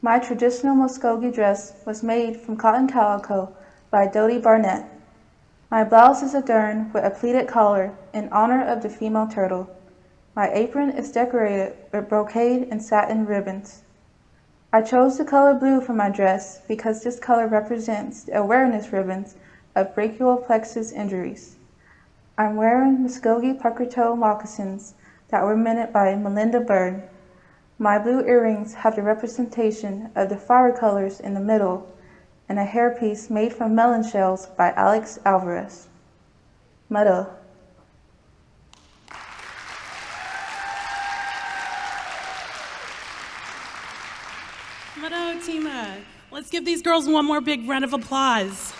My traditional Muscogee dress was made from cotton calico by Dodie Barnett. My blouse is adorned with a pleated collar in honor of the female turtle. My apron is decorated with brocade and satin ribbons. I chose the color blue for my dress because this color represents the awareness ribbons of brachial plexus injuries. I'm wearing Muscogee pucker toe moccasins that were minted by Melinda Bird. My blue earrings have the representation of the fire colors in the middle and a hairpiece made from melon shells by Alex Alvarez. Mado. Mado Tima. Let's give these girls one more big round of applause.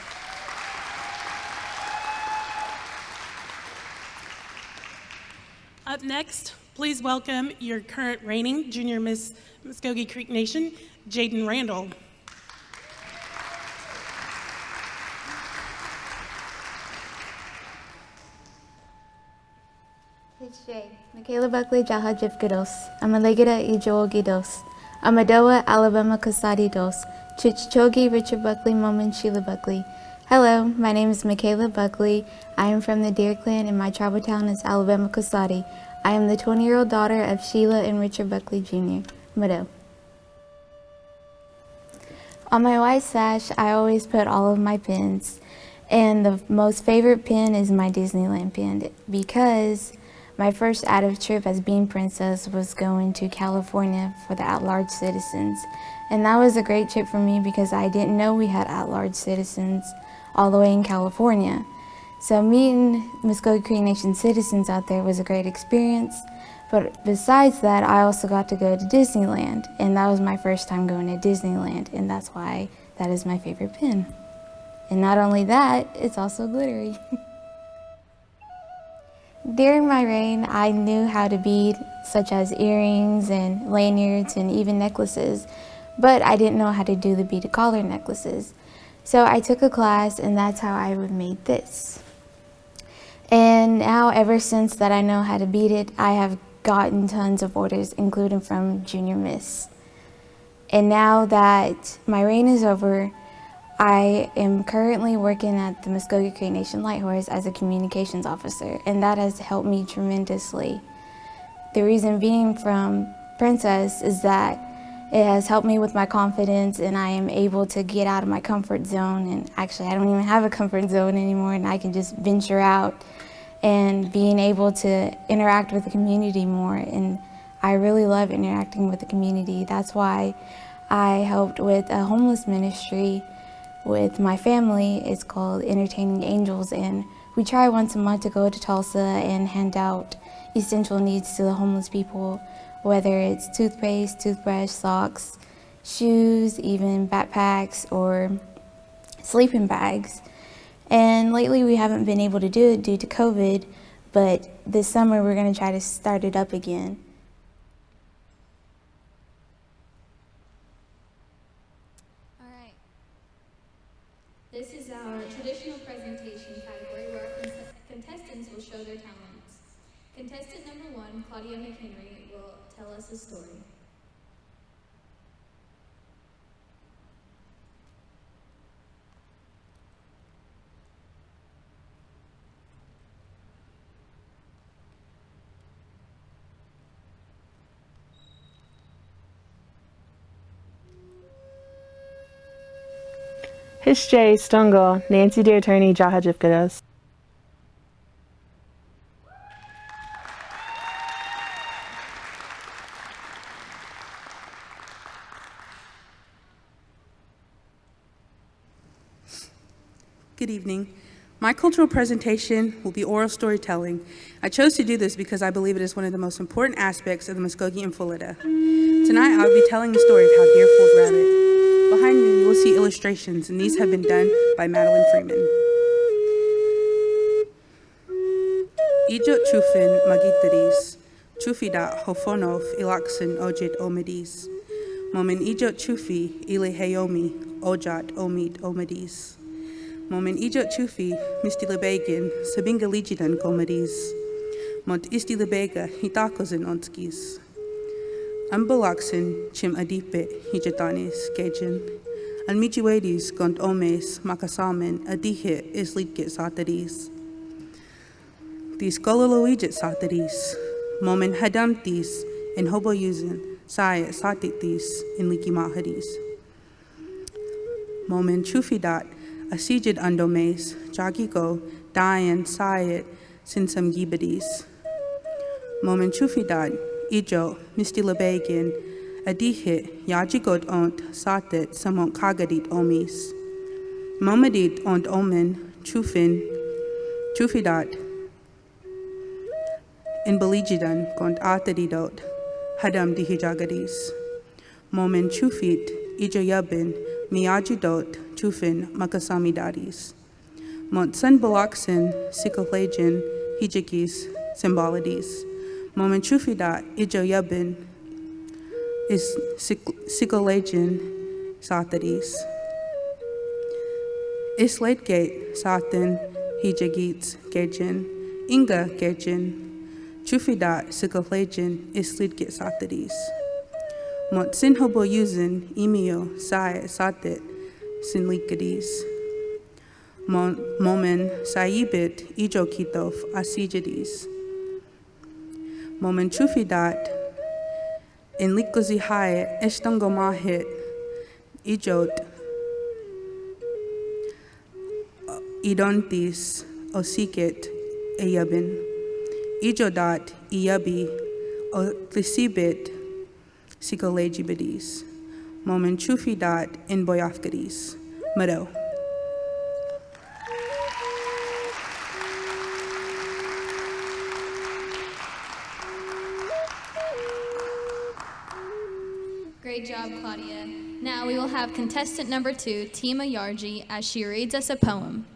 Up next, please welcome your current reigning Junior Miss Muscogee Creek Nation, Jaden Randall. Michaela Buckley, Jaha Jifkados. Amalegida Ijogidos. Amadoa, Alabama Kasadi Dos. Chichogi, Richard Buckley, Momin, Sheila Buckley. Hello, my name is Michaela Buckley. I am from the Deer Clan and my tribal town is Alabama Kasadi. I am the 20-year-old daughter of Sheila and Richard Buckley Jr. Mado. On my white sash, I always put all of my pins. And the most favorite pin is my Disneyland pin because my first out-of trip as Bean Princess was going to California for the at-large citizens. And that was a great trip for me because I didn't know we had at-large citizens all the way in California. So meeting Muscogee Creek Nation citizens out there was a great experience. But besides that, I also got to go to Disneyland. And that was my first time going to Disneyland. And that's why that is my favorite pin. And not only that, it's also glittery. During my reign, I knew how to bead, such as earrings and lanyards and even necklaces, but I didn't know how to do the beaded collar necklaces. So I took a class and that's how I made this. And now ever since that I know how to bead it, I have gotten tons of orders, including from Junior Miss. And now that my reign is over, I am currently working at the Muscogee Creek Nation Light Horse as a communications officer, and that has helped me tremendously. The reason being from Princess is that it has helped me with my confidence and I am able to get out of my comfort zone. And actually, I don't even have a comfort zone anymore and I can just venture out and being able to interact with the community more. And I really love interacting with the community. That's why I helped with a homeless ministry with my family. It's called Entertaining Angels, and we try once a month to go to Tulsa and hand out essential needs to the homeless people, whether it's toothpaste, toothbrush, socks, shoes, even backpacks or sleeping bags. And lately we haven't been able to do it due to COVID, but this summer we're going to try to start it up again. This is our traditional presentation category where our contestants will show their talents. Contestant number 1, Claudia McHenry, will tell us a story. Hishjay Stungal, Nancy Dear Attorney, Jaha Jifkados. Good evening. My cultural presentation will be oral storytelling. I chose to do this because I believe it is one of the most important aspects of the Muscogee Infalita. Tonight I'll be telling the story of how deer fooled rabbit. Behind me you will see illustrations, and these have been done by Madeline Freeman. Ijot chufin magitadis, chufida hofonov ilaksin ojit omidis. Momen ijot chufi ile heyomi ojat omid omidis. Momen ijot chufi misti lebegin sabinga ligidan komidis. Mont isti lebega hitakosin onskis. Ambalaksin chim adipit hijatanis gejin. An michiwadis gont omes makasamen adihit islitgit satadis. These kololoijit satadis. Momen hadamtis in hoboyuzin sayat satitis in likimahadis. Momen chufidat asijid andomes jagiko dayan sayat sinsam gibadis. Momen chufidat ijo misti lebegin adihit yajigot ont satet samont kagadit omis. Momadit ont omen chufin chufidat in beligidan kont atadidot hadam dihijagadis. Momen chufit ijo yabin miyajidot chufin makasamidadis. Mont san balaksin sikolajin hijikis symbolidis. Momen chufida ijo yabin is sikolajin satadis. Islatgate satin hijagits gejin inga gejin Chufidat Sikoflagen Islidgit Satidis. Motsin Hoboyuzin Emio Sai Satit Sinlikadis. Momen Saibit Ijokitof Asijadis. Momen Chufidat in Likozihai Estongomahit Ijot Idontis Osikit Eyabin Ijodat Iyabi Otlisibit Sikolejibidis Momen Chufidat in Boyafkadis Meadow. Great job, Claudia. Now we will have contestant number 2, Tima Yarji, as she reads us a poem.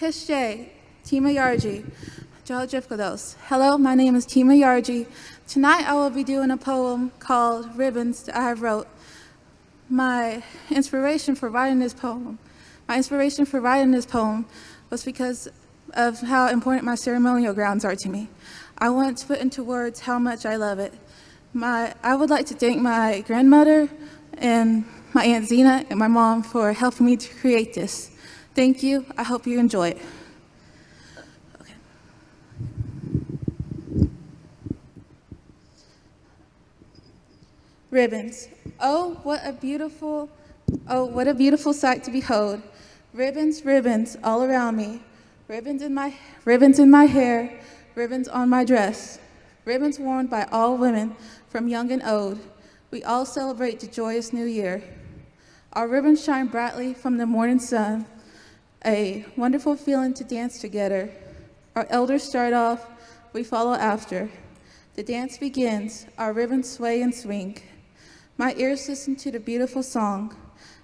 Hishjay, Tima Yarji, Jifkados. Hello, my name is Tima Yarji. Tonight I will be doing a poem called Ribbons that I have wrote. My inspiration for writing this poem was because of how important my ceremonial grounds are to me. I want to put into words how much I love it. I would like to thank my grandmother and my Aunt Zena and my mom for helping me to create this. Thank you. I hope you enjoy it. Okay. Ribbons. Oh, what a beautiful sight to behold. Ribbons, ribbons all around me. Ribbons in my hair, ribbons on my dress. Ribbons worn by all women, from young and old. We all celebrate the joyous new year. Our ribbons shine brightly from the morning sun. A wonderful feeling to dance together. Our elders start off, we follow after. The dance begins, our ribbons sway and swing. My ears listen to the beautiful song.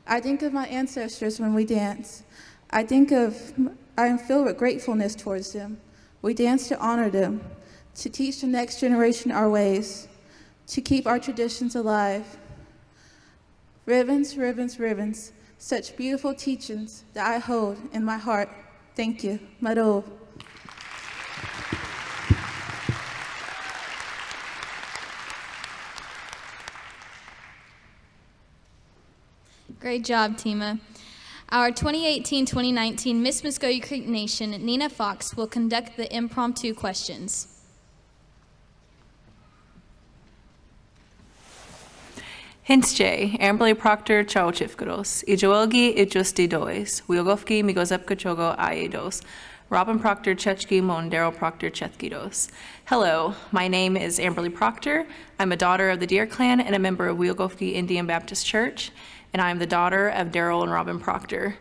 I think of my ancestors when we dance. I am filled with gratefulness towards them. We dance to honor them, to teach the next generation our ways, to keep our traditions alive. Ribbons, ribbons, ribbons. Such beautiful teachings that I hold in my heart. Thank you. Maro. Great job, Tima. Our 2018-2019 Miss Muscogee Creek Nation, Nina Fox, will conduct the impromptu questions. Hintsje, Amberley Proctor, Chao Chifkados, Ijoelgi, Ijusti Dois, Wilgofki, Migozepkachogo, Aedos, Robin Proctor, Chechki, Mondero Proctor, Chethkidos. Hello, my name is Amberley Proctor. I'm a daughter of the Deer Clan and a member of Wilgofki Indian Baptist Church, and I'm the daughter of Daryl and Robin Proctor.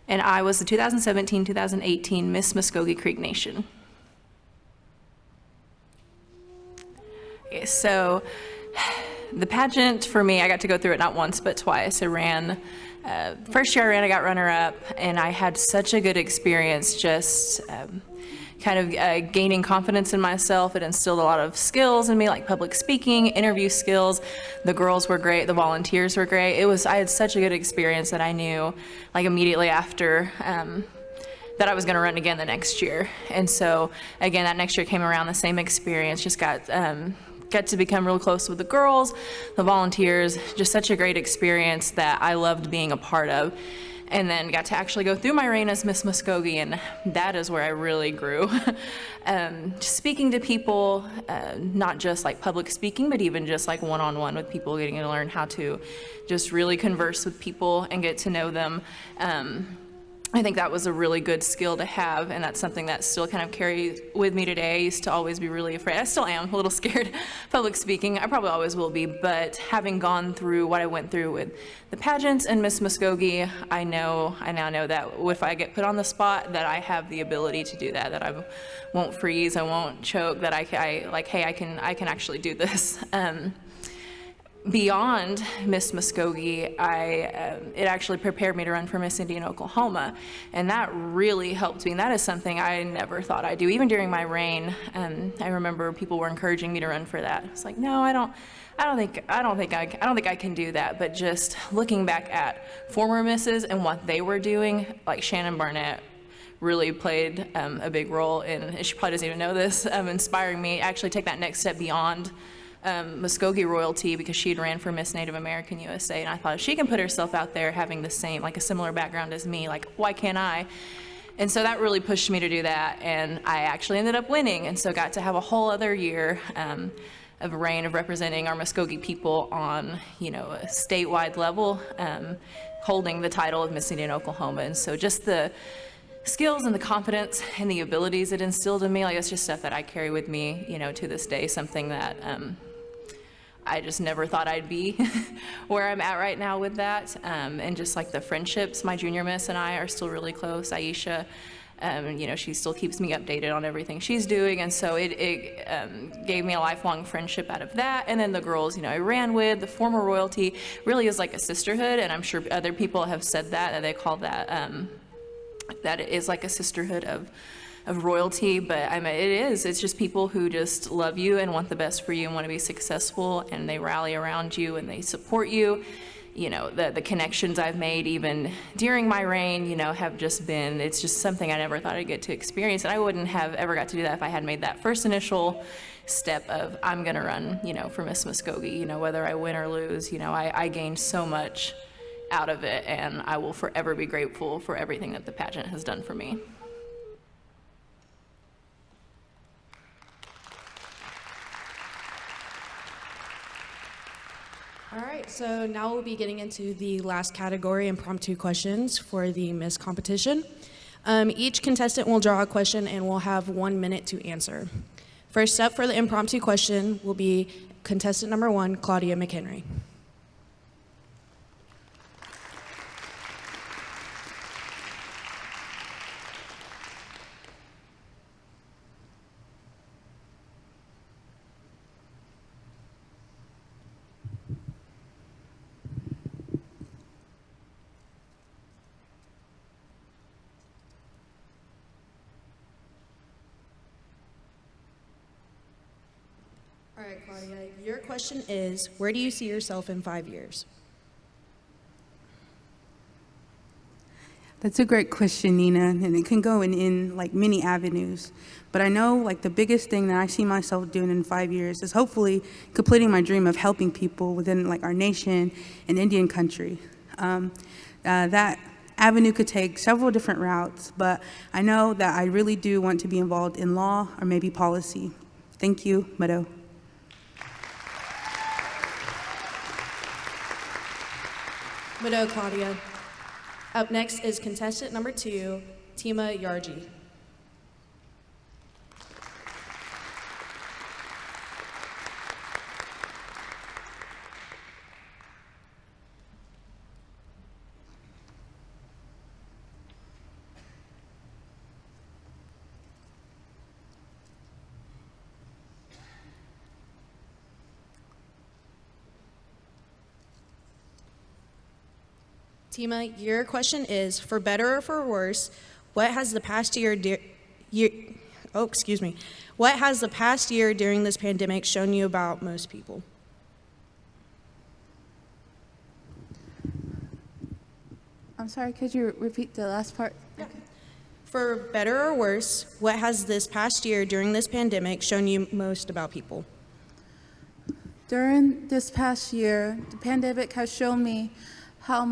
And I was the 2017-2018 Miss Muscogee Creek Nation. Okay, so the pageant, for me, I got to go through it not once, but twice. I ran, first year I ran, I got runner-up, and I had such a good experience just kind of gaining confidence in myself. It instilled a lot of skills in me, like public speaking, interview skills. The girls were great, the volunteers were great. I had such a good experience that I knew, like immediately after, that I was gonna run again the next year. And so, again, that next year came around, the same experience, just got to become real close with the girls, the volunteers, just such a great experience that I loved being a part of. And then got to actually go through my reign as Miss Muscogee, and that is where I really grew. Speaking to people, not just like public speaking, but even just like one-on-one with people, getting to learn how to just really converse with people and get to know them. I think that was a really good skill to have, and that's something that still kind of carries with me today. I used to always be really afraid. I still am a little scared public speaking. I probably always will be, but having gone through what I went through with the pageants and Miss Muscogee, I now know that if I get put on the spot, that I have the ability to do that I won't freeze, I won't choke, that I like, hey, I can actually do this. Beyond Miss Muscogee, it actually prepared me to run for Miss Indiana, Oklahoma, and that really helped me. And that is something I never thought I'd do, even during my reign. I remember people were encouraging me to run for that. It's like, no, I don't think I can do that. But just looking back at former misses and what they were doing, like Shannon Barnett really played a big role in, and she probably doesn't even know this, inspiring me actually take that next step beyond Muscogee royalty, because she had ran for Miss Native American USA, and I thought if she can put herself out there having the same, like a similar background as me, like why can't I? And so that really pushed me to do that, and I actually ended up winning, and so got to have a whole other year of a reign of representing our Muscogee people on, you know, a statewide level, holding the title of Miss Indiana, Oklahoma. And so just the skills and the confidence and the abilities it instilled in me, like it's just stuff that I carry with me, you know, to this day, something that I just never thought I'd be where I'm at right now with that. And just like the friendships, my junior miss and I are still really close. Aisha, you know, she still keeps me updated on everything she's doing. And so it gave me a lifelong friendship out of that. And then the girls, you know, I ran with, the former royalty really is like a sisterhood. And I'm sure other people have said that they call that, that it is like a sisterhood of royalty, but I mean, it's just people who just love you and want the best for you and want to be successful, and they rally around you and they support you. You know, the connections I've made even during my reign, you know, have just been, it's just something I never thought I'd get to experience, and I wouldn't have ever got to do that if I had made that first initial step of, I'm gonna run, you know, for Miss Muscogee, you know, whether I win or lose, you know, I gained so much out of it, and I will forever be grateful for everything that the pageant has done for me. All right, so now we'll be getting into the last category, impromptu questions for the Miss competition. Each contestant will draw a question and will have 1 minute to answer. First up for the impromptu question will be contestant number 1, Claudia McHenry. All right, Claudia, your question is, where do you see yourself in 5 years? That's a great question, Nina, and it can go in like many avenues. But I know like the biggest thing that I see myself doing in 5 years is hopefully completing my dream of helping people within like our nation and Indian country. That avenue could take several different routes, but I know that I really do want to be involved in law or maybe policy. Thank you, Meadow. Widow Claudia. Up next is contestant number 2, Tima Yarji. Tima, your question is, for better or for worse, what has the past year during this pandemic shown you about most people? I'm sorry, could you repeat the last part? Yeah. For better or worse, what has this past year during this pandemic shown you most about people? During this past year, the pandemic has shown me how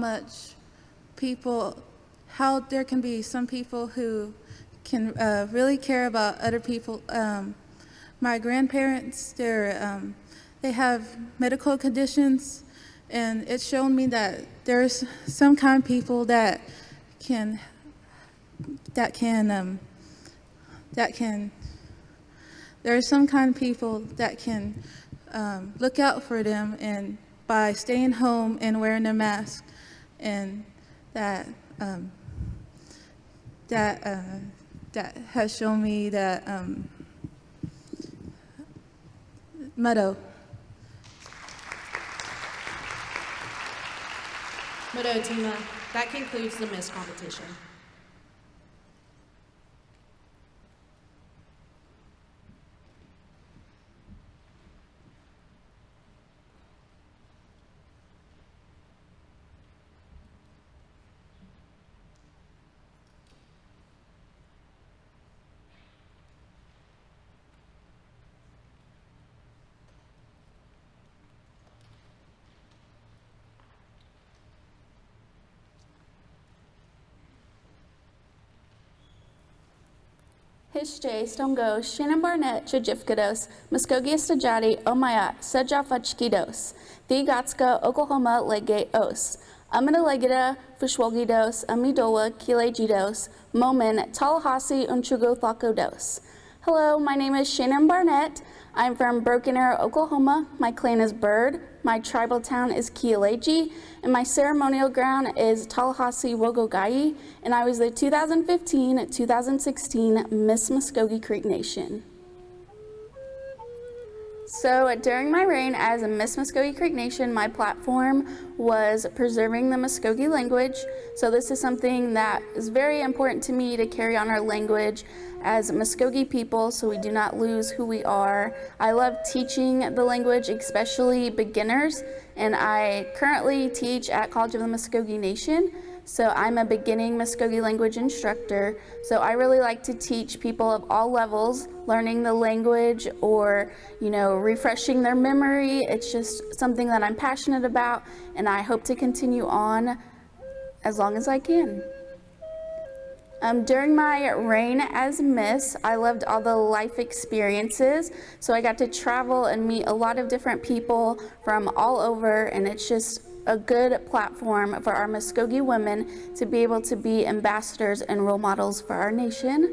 there can be some people who can really care about other people. My grandparents, they have medical conditions, and it's shown me that there's some kind of people that can that can there are some kind of people that can look out for them, and by staying home and wearing their mask, and that has shown me that Meadow. Tima, that concludes the Miss competition. Hishjay, Stongo, Shannon Barnett, Chajifkados, Muskogee Stajati, Omayat, Sejafachkidos, Thigatska, Oklahoma, Legate Os, Amida Legata, Fushwalgidos, Amidola, Kilejidos, Momin, Tallahassee, Unchugo Thakodos. Hello, my name is Shannon Barnett. I'm from Broken Arrow, Oklahoma. My clan is Bird. My tribal town is Kieleji, and my ceremonial ground is Tallahassee, Wogogai, and I was the 2015-2016 Miss Muscogee Creek Nation. So during my reign as a Miss Muscogee Creek Nation, my platform was preserving the Muscogee language. So this is something that is very important to me, to carry on our language as Muscogee people so we do not lose who we are. I love teaching the language, especially beginners, and I currently teach at College of the Muscogee Nation. So I'm a beginning Muscogee language instructor. So I really like to teach people of all levels, learning the language or, refreshing their memory. It's just something that I'm passionate about, and I hope to continue on as long as I can. During my reign as Miss, I loved all the life experiences. So I got to travel and meet a lot of different people from all over, and it's just a good platform for our Muscogee women to be able to be ambassadors and role models for our nation.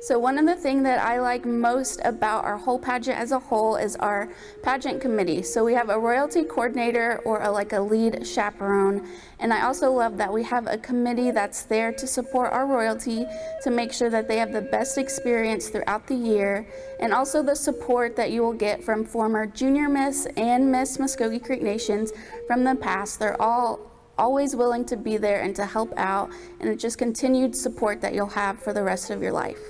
So one of the things that I like most about our whole pageant as a whole is our pageant committee. So we have a royalty coordinator or a lead chaperone. And I also love that we have a committee that's there to support our royalty to make sure that they have the best experience throughout the year. And also the support that you will get from former Junior Miss and Miss Muscogee Creek Nations from the past. They're always willing to be there and to help out. And it's just continued support that you'll have for the rest of your life.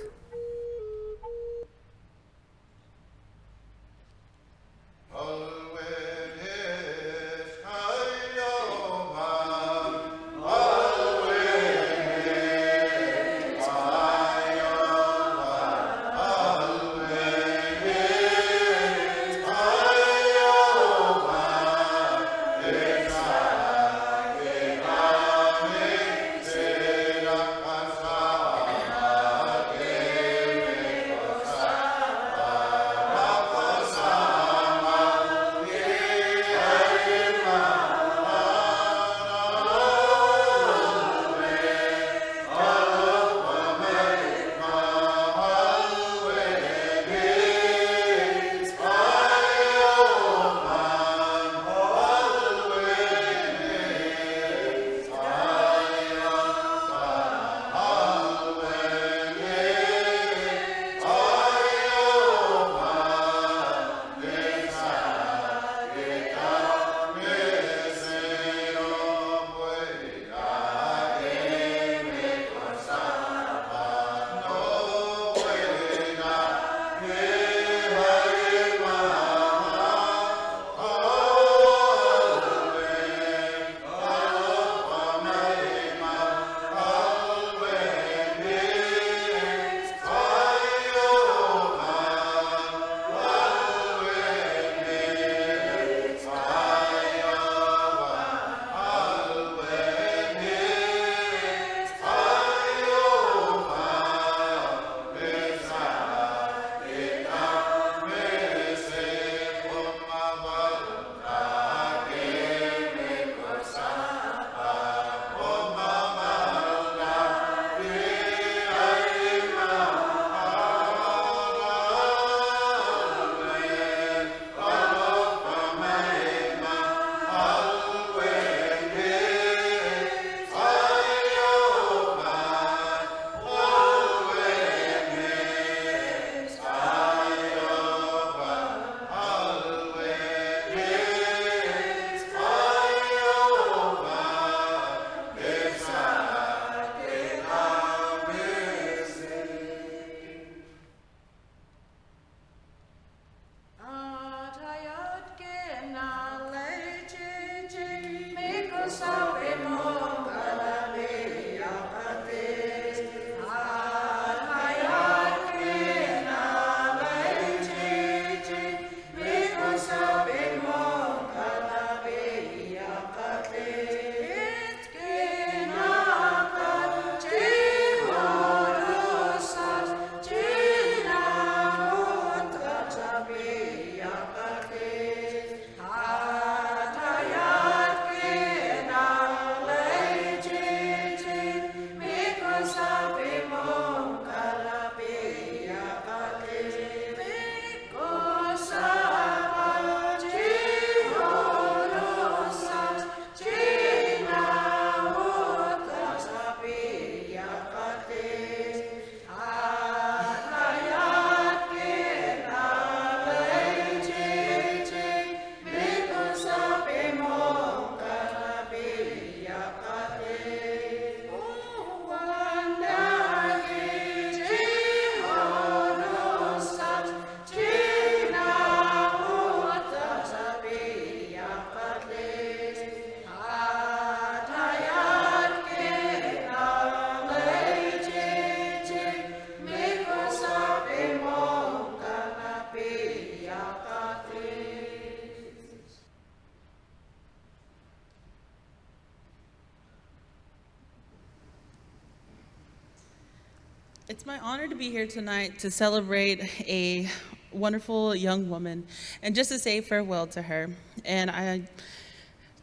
It's my honor to be here tonight to celebrate a wonderful young woman and just to say farewell to her. And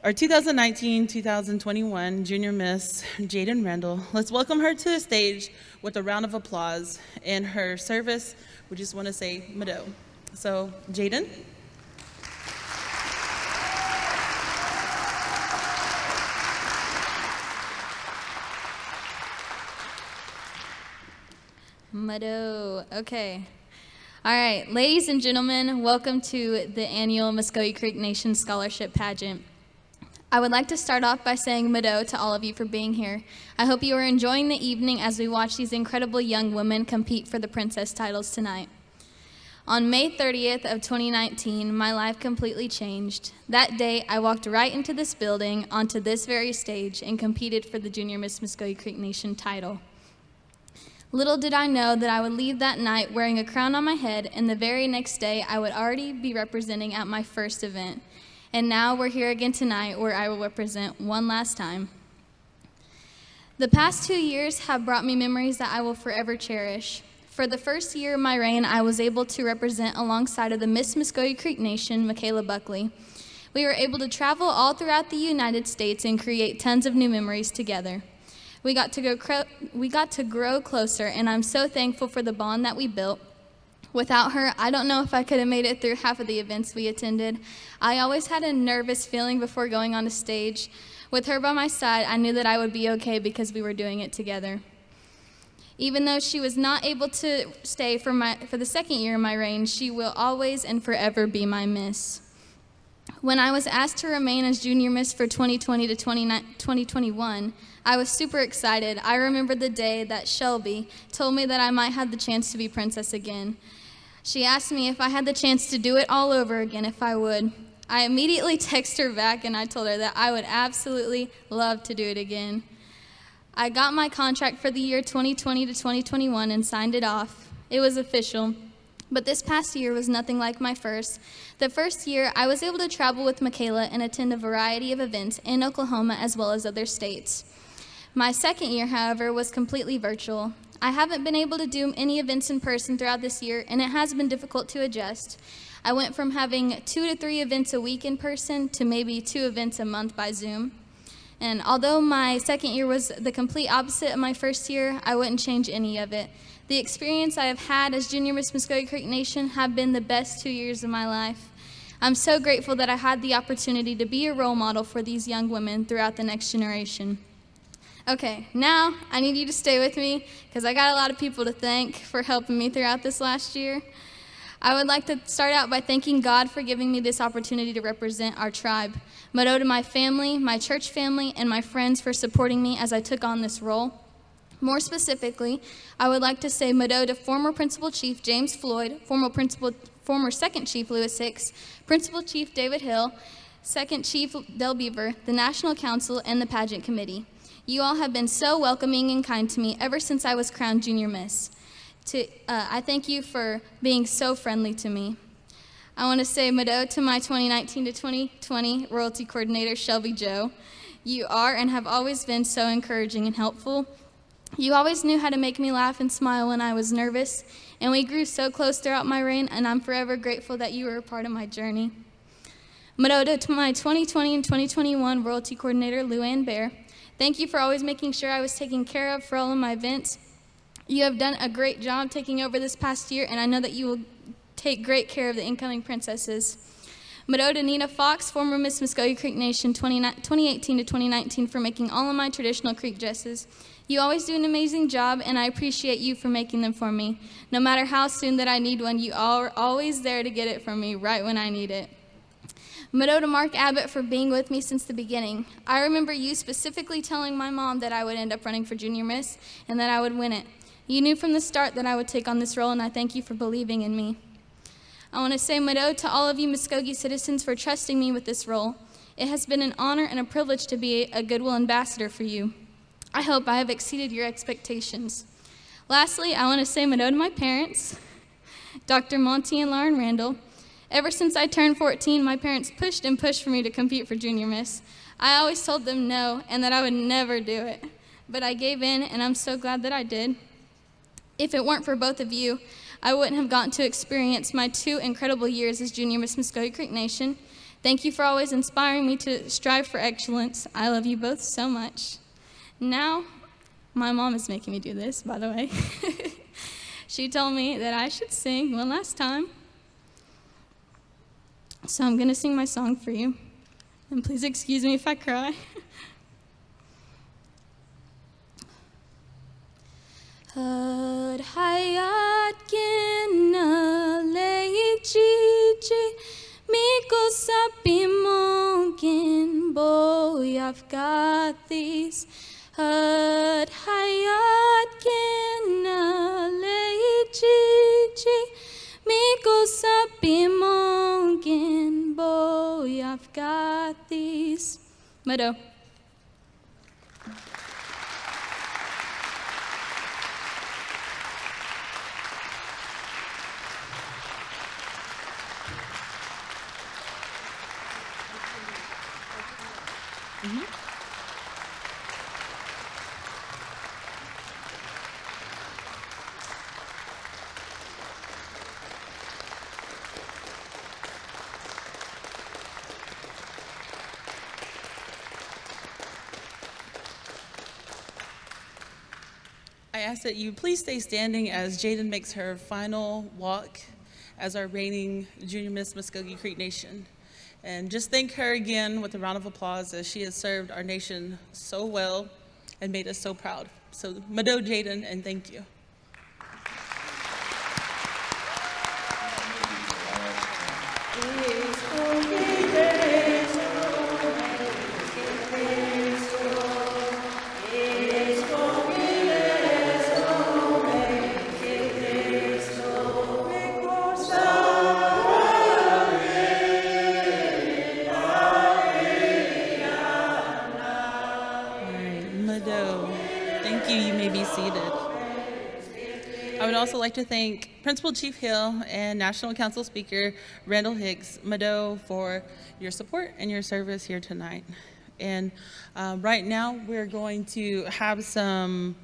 our 2019-2021 Junior Miss, Jaden Randall, let's welcome her to the stage with a round of applause. In her service, we just want to say Mado. So, Jaden. Mado. Okay. All right, ladies and gentlemen, welcome to the annual Muscogee Creek Nation Scholarship Pageant. I would like to start off by saying Mado to all of you for being here. I hope you are enjoying the evening as we watch these incredible young women compete for the princess titles tonight. On May 30th of 2019, my life completely changed. That day, I walked right into this building, onto this very stage, and competed for the Junior Miss Muscogee Creek Nation title. Little did I know that I would leave that night wearing a crown on my head, and the very next day I would already be representing at my first event. And now we're here again tonight where I will represent one last time. The past 2 years have brought me memories that I will forever cherish. For the first year of my reign, I was able to represent alongside of the Miss Muscogee Creek Nation, Michaela Buckley. We were able to travel all throughout the United States and create tons of new memories together. We got to grow closer, and I'm so thankful for the bond that we built. Without her, I don't know if I could have made it through half of the events we attended. I always had a nervous feeling before going on a stage. With her by my side, I knew that I would be okay because we were doing it together. Even though she was not able to stay for the second year of my reign, she will always and forever be my miss. When I was asked to remain as Junior Miss for 2020 to 2021, I was super excited. I remember the day that Shelby told me that I might have the chance to be princess again. She asked me if I had the chance to do it all over again, if I would. I immediately texted her back and I told her that I would absolutely love to do it again. I got my contract for the year 2020 to 2021 and signed it off. It was official. But this past year was nothing like my first. The first year, I was able to travel with Michaela and attend a variety of events in Oklahoma as well as other states. My second year, however, was completely virtual. I haven't been able to do any events in person throughout this year, and it has been difficult to adjust. I went from having 2 to 3 events a week in person to maybe 2 events a month by Zoom. And although my second year was the complete opposite of my first year, I wouldn't change any of it. The experience I have had as Junior Miss Muscogee Creek Nation have been the best 2 years of my life. I'm so grateful that I had the opportunity to be a role model for these young women throughout the next generation. Okay, now I need you to stay with me because I got a lot of people to thank for helping me throughout this last year. I would like to start out by thanking God for giving me this opportunity to represent our tribe. Mado to my family, my church family, and my friends for supporting me as I took on this role. More specifically, I would like to say Mado to former Principal Chief James Floyd, former Second Chief Lewis Hicks, Principal Chief David Hill, Second Chief Del Beaver, the National Council, and the Pageant Committee. You all have been so welcoming and kind to me ever since I was crowned Junior Miss. I thank you for being so friendly to me. I want to say Mado to my 2019 to 2020 Royalty Coordinator, Shelby Joe. You are and have always been so encouraging and helpful. You always knew how to make me laugh and smile when I was nervous, and we grew so close throughout my reign, and I'm forever grateful that you were a part of my journey. Mado to my 2020 and 2021 Royalty Coordinator, Luann Bear. Thank you for always making sure I was taken care of for all of my events. You have done a great job taking over this past year, and I know that you will take great care of the incoming princesses. Mado to Nina Fox, former Miss Muscogee Creek Nation 2018 to 2019 for making all of my traditional Creek dresses. You always do an amazing job, and I appreciate you for making them for me. No matter how soon that I need one, you are always there to get it for me right when I need it. Mado to Mark Abbott for being with me since the beginning. I remember you specifically telling my mom that I would end up running for Junior Miss and that I would win it. You knew from the start that I would take on this role, and I thank you for believing in me. I want to say Mado to all of you Muscogee citizens for trusting me with this role. It has been an honor and a privilege to be a goodwill ambassador for you. I hope I have exceeded your expectations. Lastly, I want to say Mado to my parents, Dr. Monty and Lauren Randall. Ever since I turned 14, my parents pushed and pushed for me to compete for Junior Miss. I always told them no and that I would never do it, but I gave in, and I'm so glad that I did. If it weren't for both of you, I wouldn't have gotten to experience my 2 incredible years as Junior Miss Muscogee Creek Nation. Thank you for always inspiring me to strive for excellence. I love you both so much. Now, my mom is making me do this, by the way. She told me that I should sing one last time. So I'm gonna sing my song for you. And please excuse me if I cry. Had hayat kina leijiji miko sabi mongin boy I've got these. Had hayat kina leijiji miko sabi mongin boy I've got these. Mado. I ask that you please stay standing as Jaden makes her final walk as our reigning Junior Miss Muscogee Creek Nation. And just thank her again with a round of applause as she has served our nation so well and made us so proud. So, Mado Jaden, and thank you. I would also like to thank Principal Chief Hill and National Council Speaker Randall Hicks, Mado, for your support and your service here tonight. And right now we're going to have some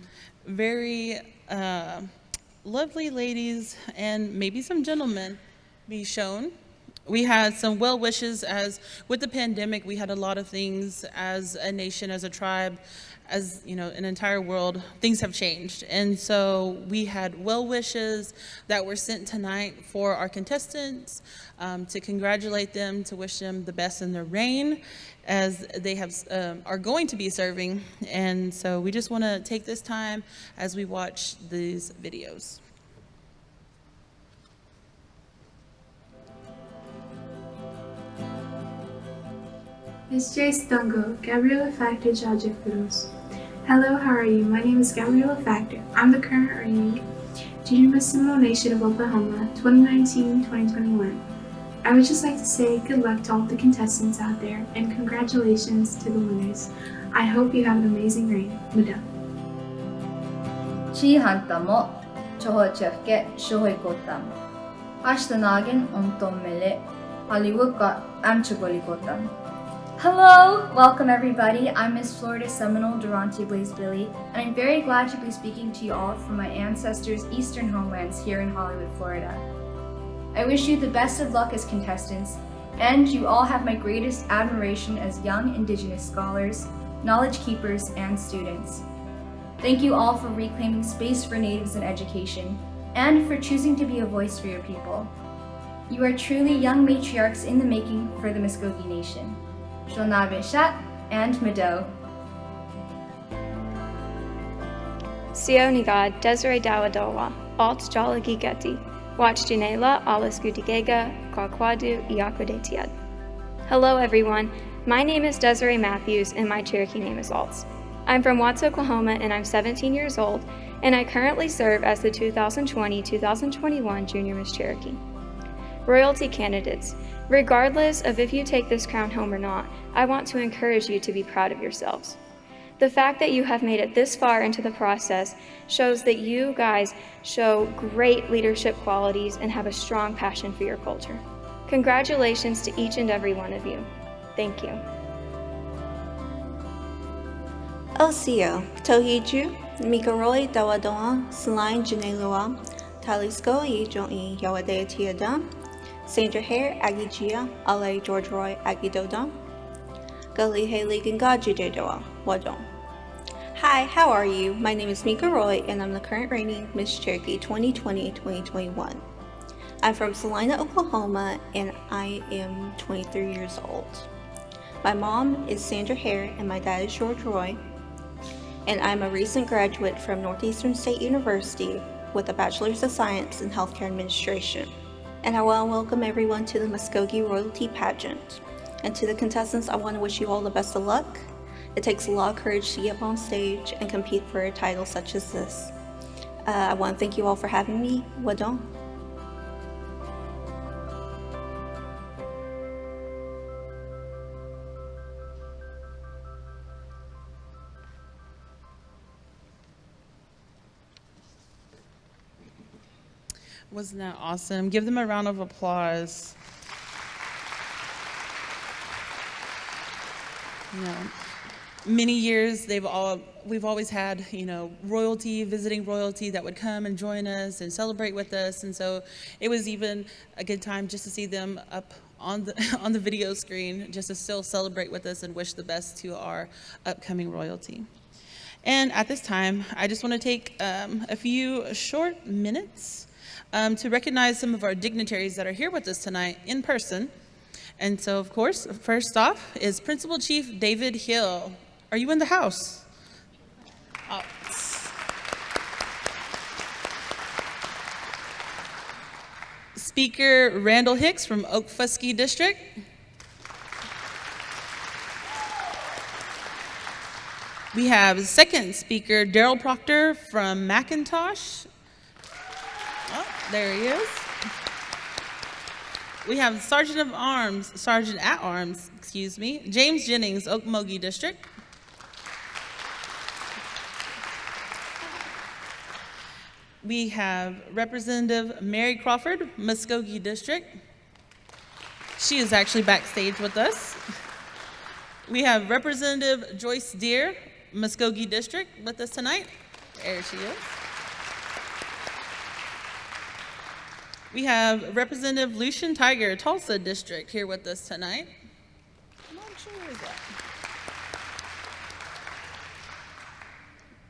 very lovely ladies and maybe some gentlemen be shown. We had some well wishes, as with the pandemic, we had a lot of things as a nation, as a tribe, as you know, an entire world, things have changed. And so we had well wishes that were sent tonight for our contestants, to congratulate them, to wish them the best in their reign as they have are going to be serving. And so we just want to take this time as we watch these videos. Ms. J. Stungo, Gabriela Factor, Judge of Fiddles. Hello, how are you? My name is Gabriela Factor. I'm the current reigning Junior Miss Seminole Nation of Oklahoma 2019-2021. I would just like to say good luck to all the contestants out there and congratulations to the winners. I hope you have an amazing reign. Mado. Chi hantamo, choho chefke, shohoi kotam. Ashtanagin ontom mele, Hollywoodka, amchugolikotam. Hello! Welcome everybody. I'm Miss Florida Seminole Durante Blaze Billy, and I'm very glad to be speaking to you all from my ancestors' eastern homelands here in Hollywood, Florida. I wish you the best of luck as contestants, and you all have my greatest admiration as young Indigenous scholars, knowledge keepers, and students. Thank you all for reclaiming space for Natives in education, and for choosing to be a voice for your people. You are truly young matriarchs in the making for the Muscogee Nation. Shulnavishat and Mado. Sio Nigad, Desiree Dawadowa, Alt Jalagi Geti, Watch Janela, Alas Gudigega, Kwakwadu, Iyakodetiad. Hello everyone, my name is Desiree Matthews and my Cherokee name is Alt. I'm from Watts, Oklahoma and I'm 17 years old, and I currently serve as the 2020-2021 Junior Miss Cherokee. Royalty candidates, regardless of if you take this crown home or not, I want to encourage you to be proud of yourselves. The fact that you have made it this far into the process shows that you guys show great leadership qualities and have a strong passion for your culture. Congratulations to each and every one of you. Thank you. Osio, Tohiju, Mikaroi Dawadoa, Saline Janeloa, Talisko Jon Yawadea Tiada, Sandra Hare Agigia, Ale George Roy Agidoda, Gali Haley Gangajidoa, Wadon. Hi, how are you? My name is Mika Roy, and I'm the current reigning Miss Cherokee 2020-2021. I'm from Salina, Oklahoma, and I am 23 years old. My mom is Sandra Hare, and my dad is George Roy, and I'm a recent graduate from Northeastern State University with a Bachelor's of Science in Healthcare Administration. And I want to welcome everyone to the Muscogee Royalty Pageant. And to the contestants, I want to wish you all the best of luck. It takes a lot of courage to get up on stage and compete for a title such as this. I want to thank you all for having me. Wadon. Wasn't that awesome? Give them a round of applause. You know, many years we've always had, royalty, visiting royalty that would come and join us and celebrate with us, and so it was even a good time just to see them up on the video screen, just to still celebrate with us and wish the best to our upcoming royalty. And at this time, I just want to take a few short minutes to recognize some of our dignitaries that are here with us tonight in person. And so, of course, first off is Principal Chief David Hill. Are you in the house? Oh. Speaker Randall Hicks from Okfuskee District. We have second speaker Daryl Proctor from McIntosh. Oh, there he is. We have Sergeant at Arms, James Jennings, Okmulgee District. We have Representative Mary Crawford, Muscogee District. She is actually backstage with us. We have Representative Joyce Deere, Muscogee District, with us tonight. There she is. We have Representative Lucian Tiger, Tulsa District, here with us tonight. I'm not sure where he's at.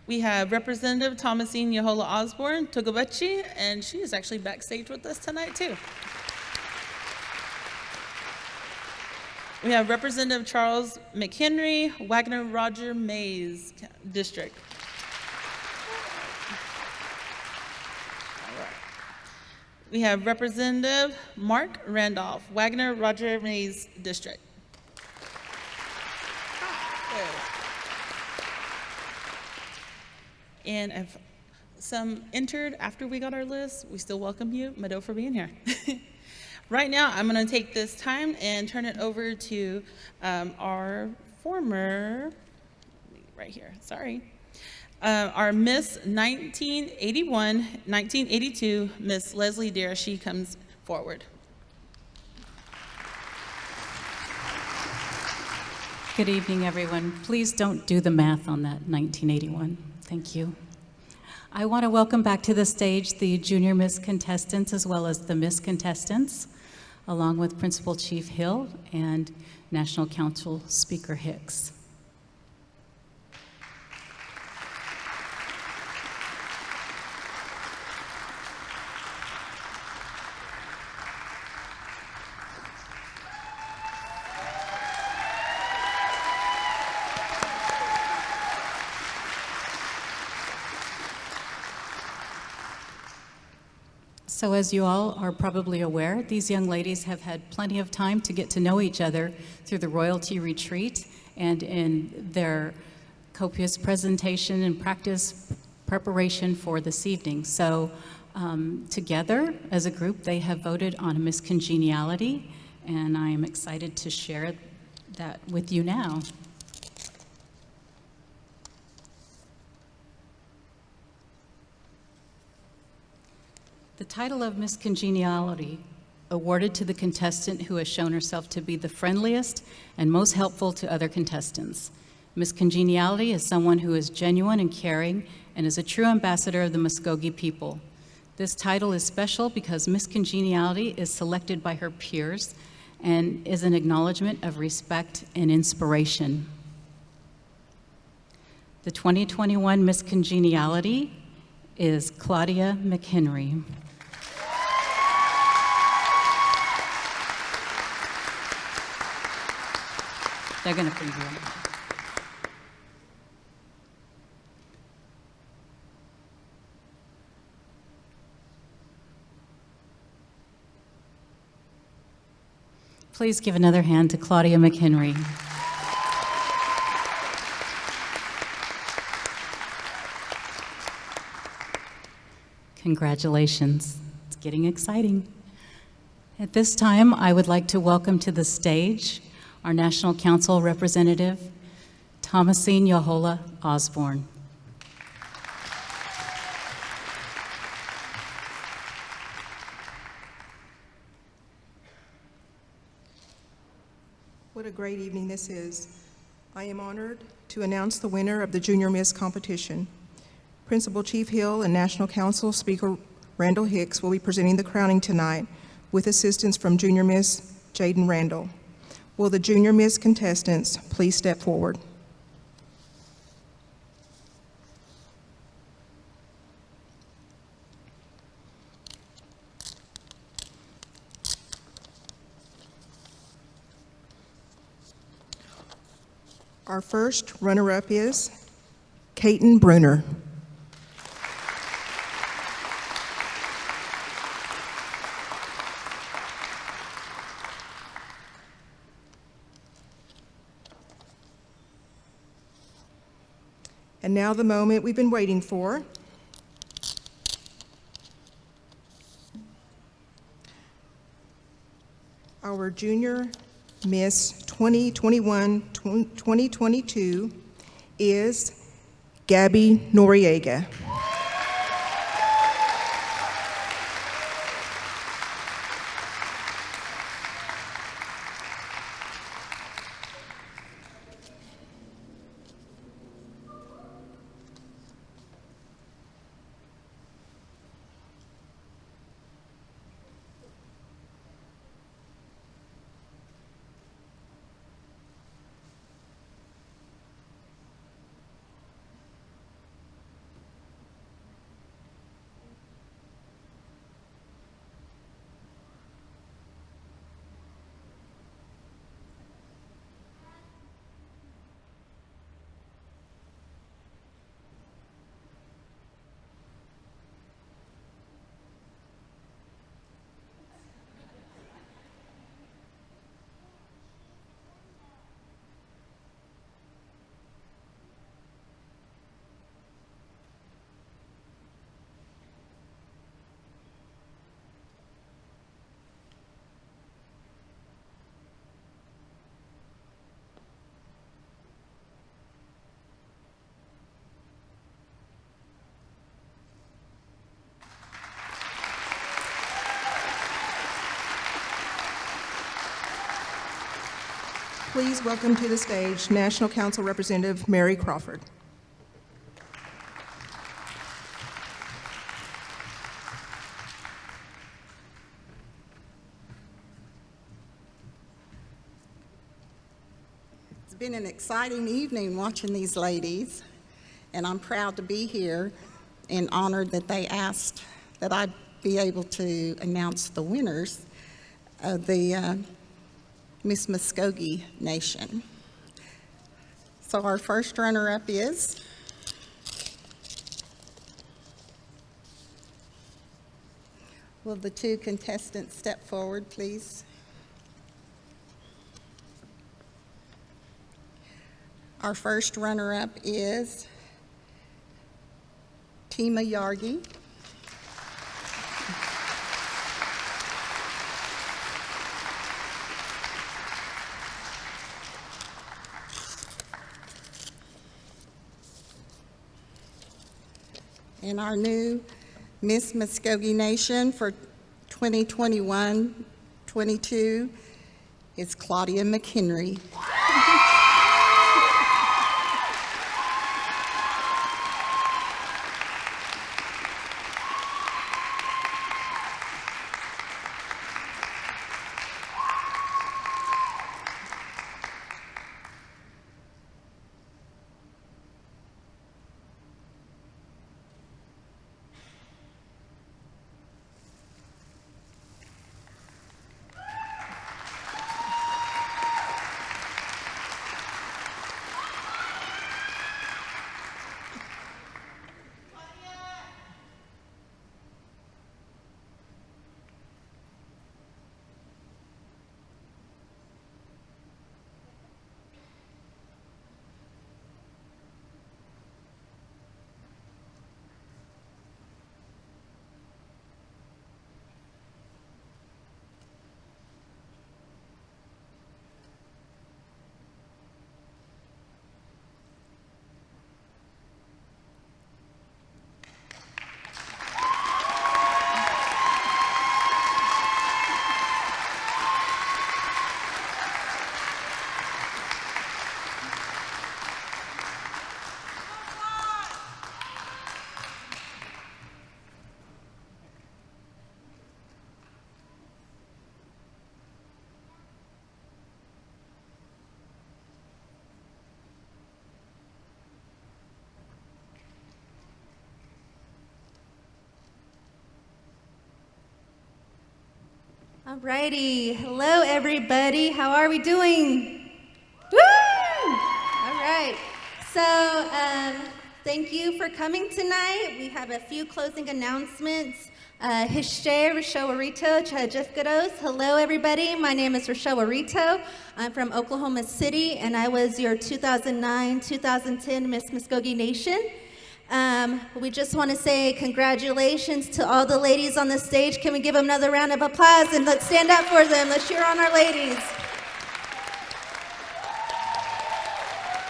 We have Representative Thomasine Yahola Osborne, Togobechi, and she is actually backstage with us tonight too. We have Representative Charles McHenry, Wagner Roger Mays District. All right. We have Representative Mark Randolph, Wagner Roger Mays District. And if some entered after we got our list, we still welcome you. Mado for being here. Right now, I'm going to take this time and turn it over to our former, right here, sorry, our Miss 1981-1982, Miss Leslie Deere. She comes forward. Good evening, everyone. Please don't do the math on that 1981. Thank you. I want to welcome back to the stage the Junior Miss contestants as well as the Miss contestants, along with Principal Chief Hill and National Council Speaker Hicks. So as you all are probably aware, these young ladies have had plenty of time to get to know each other through the Royalty Retreat and in their copious presentation and practice preparation for this evening. So together as a group, they have voted on a Miss Congeniality, and I am excited to share that with you now. The title of Miss Congeniality, awarded to the contestant who has shown herself to be the friendliest and most helpful to other contestants. Miss Congeniality is someone who is genuine and caring and is a true ambassador of the Muscogee people. This title is special because Miss Congeniality is selected by her peers and is an acknowledgement of respect and inspiration. The 2021 Miss Congeniality is Claudia McHenry. They're going to preview it. Please give another hand to Claudia McHenry. Congratulations. It's getting exciting. At this time, I would like to welcome to the stage our National Council representative, Thomasine Yahola Osborne. What a great evening this is. I am honored to announce the winner of the Junior Miss competition. Principal Chief Hill and National Council Speaker Randall Hicks will be presenting the crowning tonight with assistance from Junior Miss Jaden Randall. Will the Junior Miss contestants please step forward? Our first runner-up is Kaiten Bruner. And now the moment we've been waiting for. Our Junior Miss 2021-2022 is Gabby Noriega. Please welcome to the stage National Council Representative Mary Crawford. It's been an exciting evening watching these ladies, and I'm proud to be here and honored that they asked that I be able to announce the winners of the Miss Muscogee Nation. So our first runner-up is will the two contestants step forward, please? Our first runner-up is Tima Yargi. And our new Miss Muscogee Nation for 2021-22 is Claudia McHenry. Alrighty, hello everybody. How are we doing? Woo! All right. So, thank you for coming tonight. We have a few closing announcements. Hishche Rochelle Warito, Chajifgados. Hello everybody. My name is Rochelle Warito. I'm from Oklahoma City, and I was your 2009-2010 Miss Muscogee Nation. We just want to say congratulations to all the ladies on the stage. Can we give them another round of applause and let's stand up for them. Let's cheer on our ladies.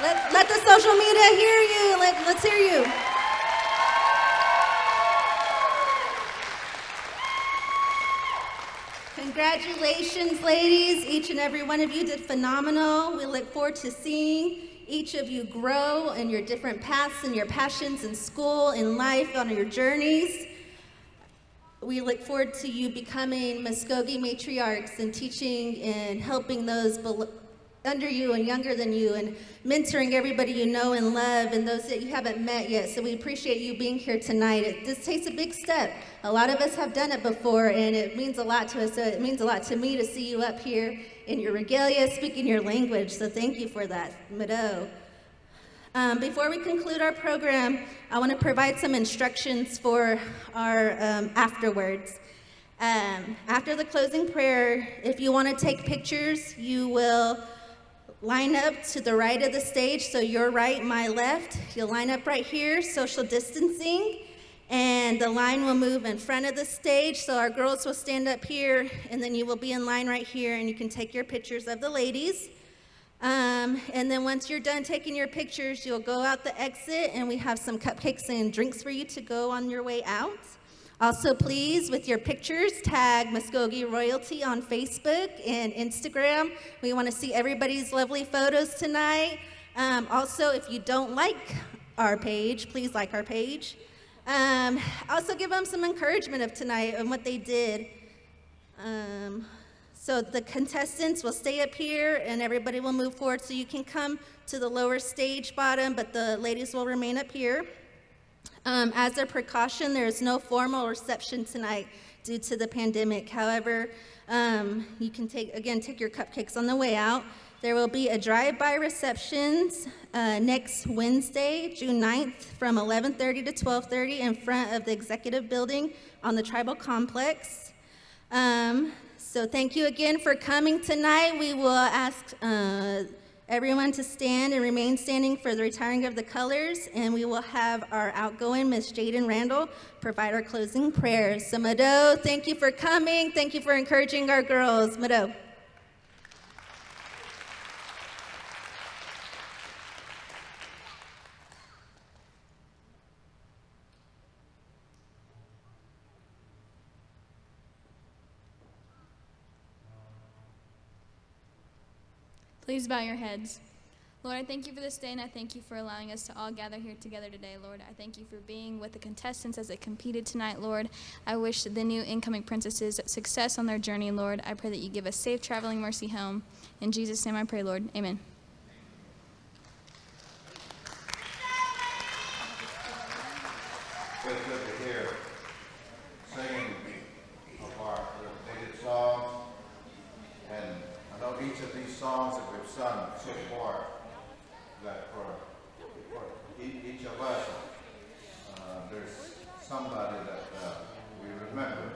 Let the social media hear you. Let's hear you. Congratulations, ladies. Each and every one of you did phenomenal. We look forward to seeing each of you grow in your different paths and your passions in school, in life, on your journeys. We look forward to you becoming Muscogee matriarchs and teaching and helping those under you and younger than you and mentoring everybody you know and love and those that you haven't met yet. So we appreciate you being here tonight. This takes a big step. A lot of us have done it before and it means a lot to us. So it means a lot to me to see you up here in your regalia, speaking your language. So thank you for that, Mado. Before we conclude our program, I want to provide some instructions for our afterwards. After the closing prayer, if you want to take pictures, you will line up to the right of the stage, so your right, my left. You'll line up right here, social distancing, and the line will move in front of the stage, so our girls will stand up here, and then you will be in line right here, and you can take your pictures of the ladies. And then once you're done taking your pictures, you'll go out the exit, and we have some cupcakes and drinks for you to go on your way out. Also, please, with your pictures, tag Muscogee Royalty on Facebook and Instagram. We want to see everybody's lovely photos tonight. Also, if you don't like our page, please like our page. Also, give them some encouragement of tonight and what they did. So the contestants will stay up here, and everybody will move forward so you can come to the lower stage bottom, but the ladies will remain up here. As a precaution, there is no formal reception tonight due to the pandemic. However, you can take your cupcakes on the way out. There will be a drive-by receptions next Wednesday, June 9th, from 11:30 to 12:30 in front of the executive building on the tribal complex. So thank you again for coming tonight. We will ask everyone to stand and remain standing for the retiring of the colors, and we will have our outgoing Miss Jaden Randall provide our closing prayers. So Mado, thank you for coming. Thank you for encouraging our girls. Mado. Please bow your heads. Lord, I thank you for this day, and I thank you for allowing us to all gather here together today, Lord. I thank you for being with the contestants as they competed tonight, Lord. I wish the new incoming princesses success on their journey, Lord. I pray that you give us safe traveling mercy home. In Jesus' name I pray, Lord. Amen. It's good to hear singing of our native songs, and I know each of these songs that we've sung so far, that for each of us, there's somebody that we remember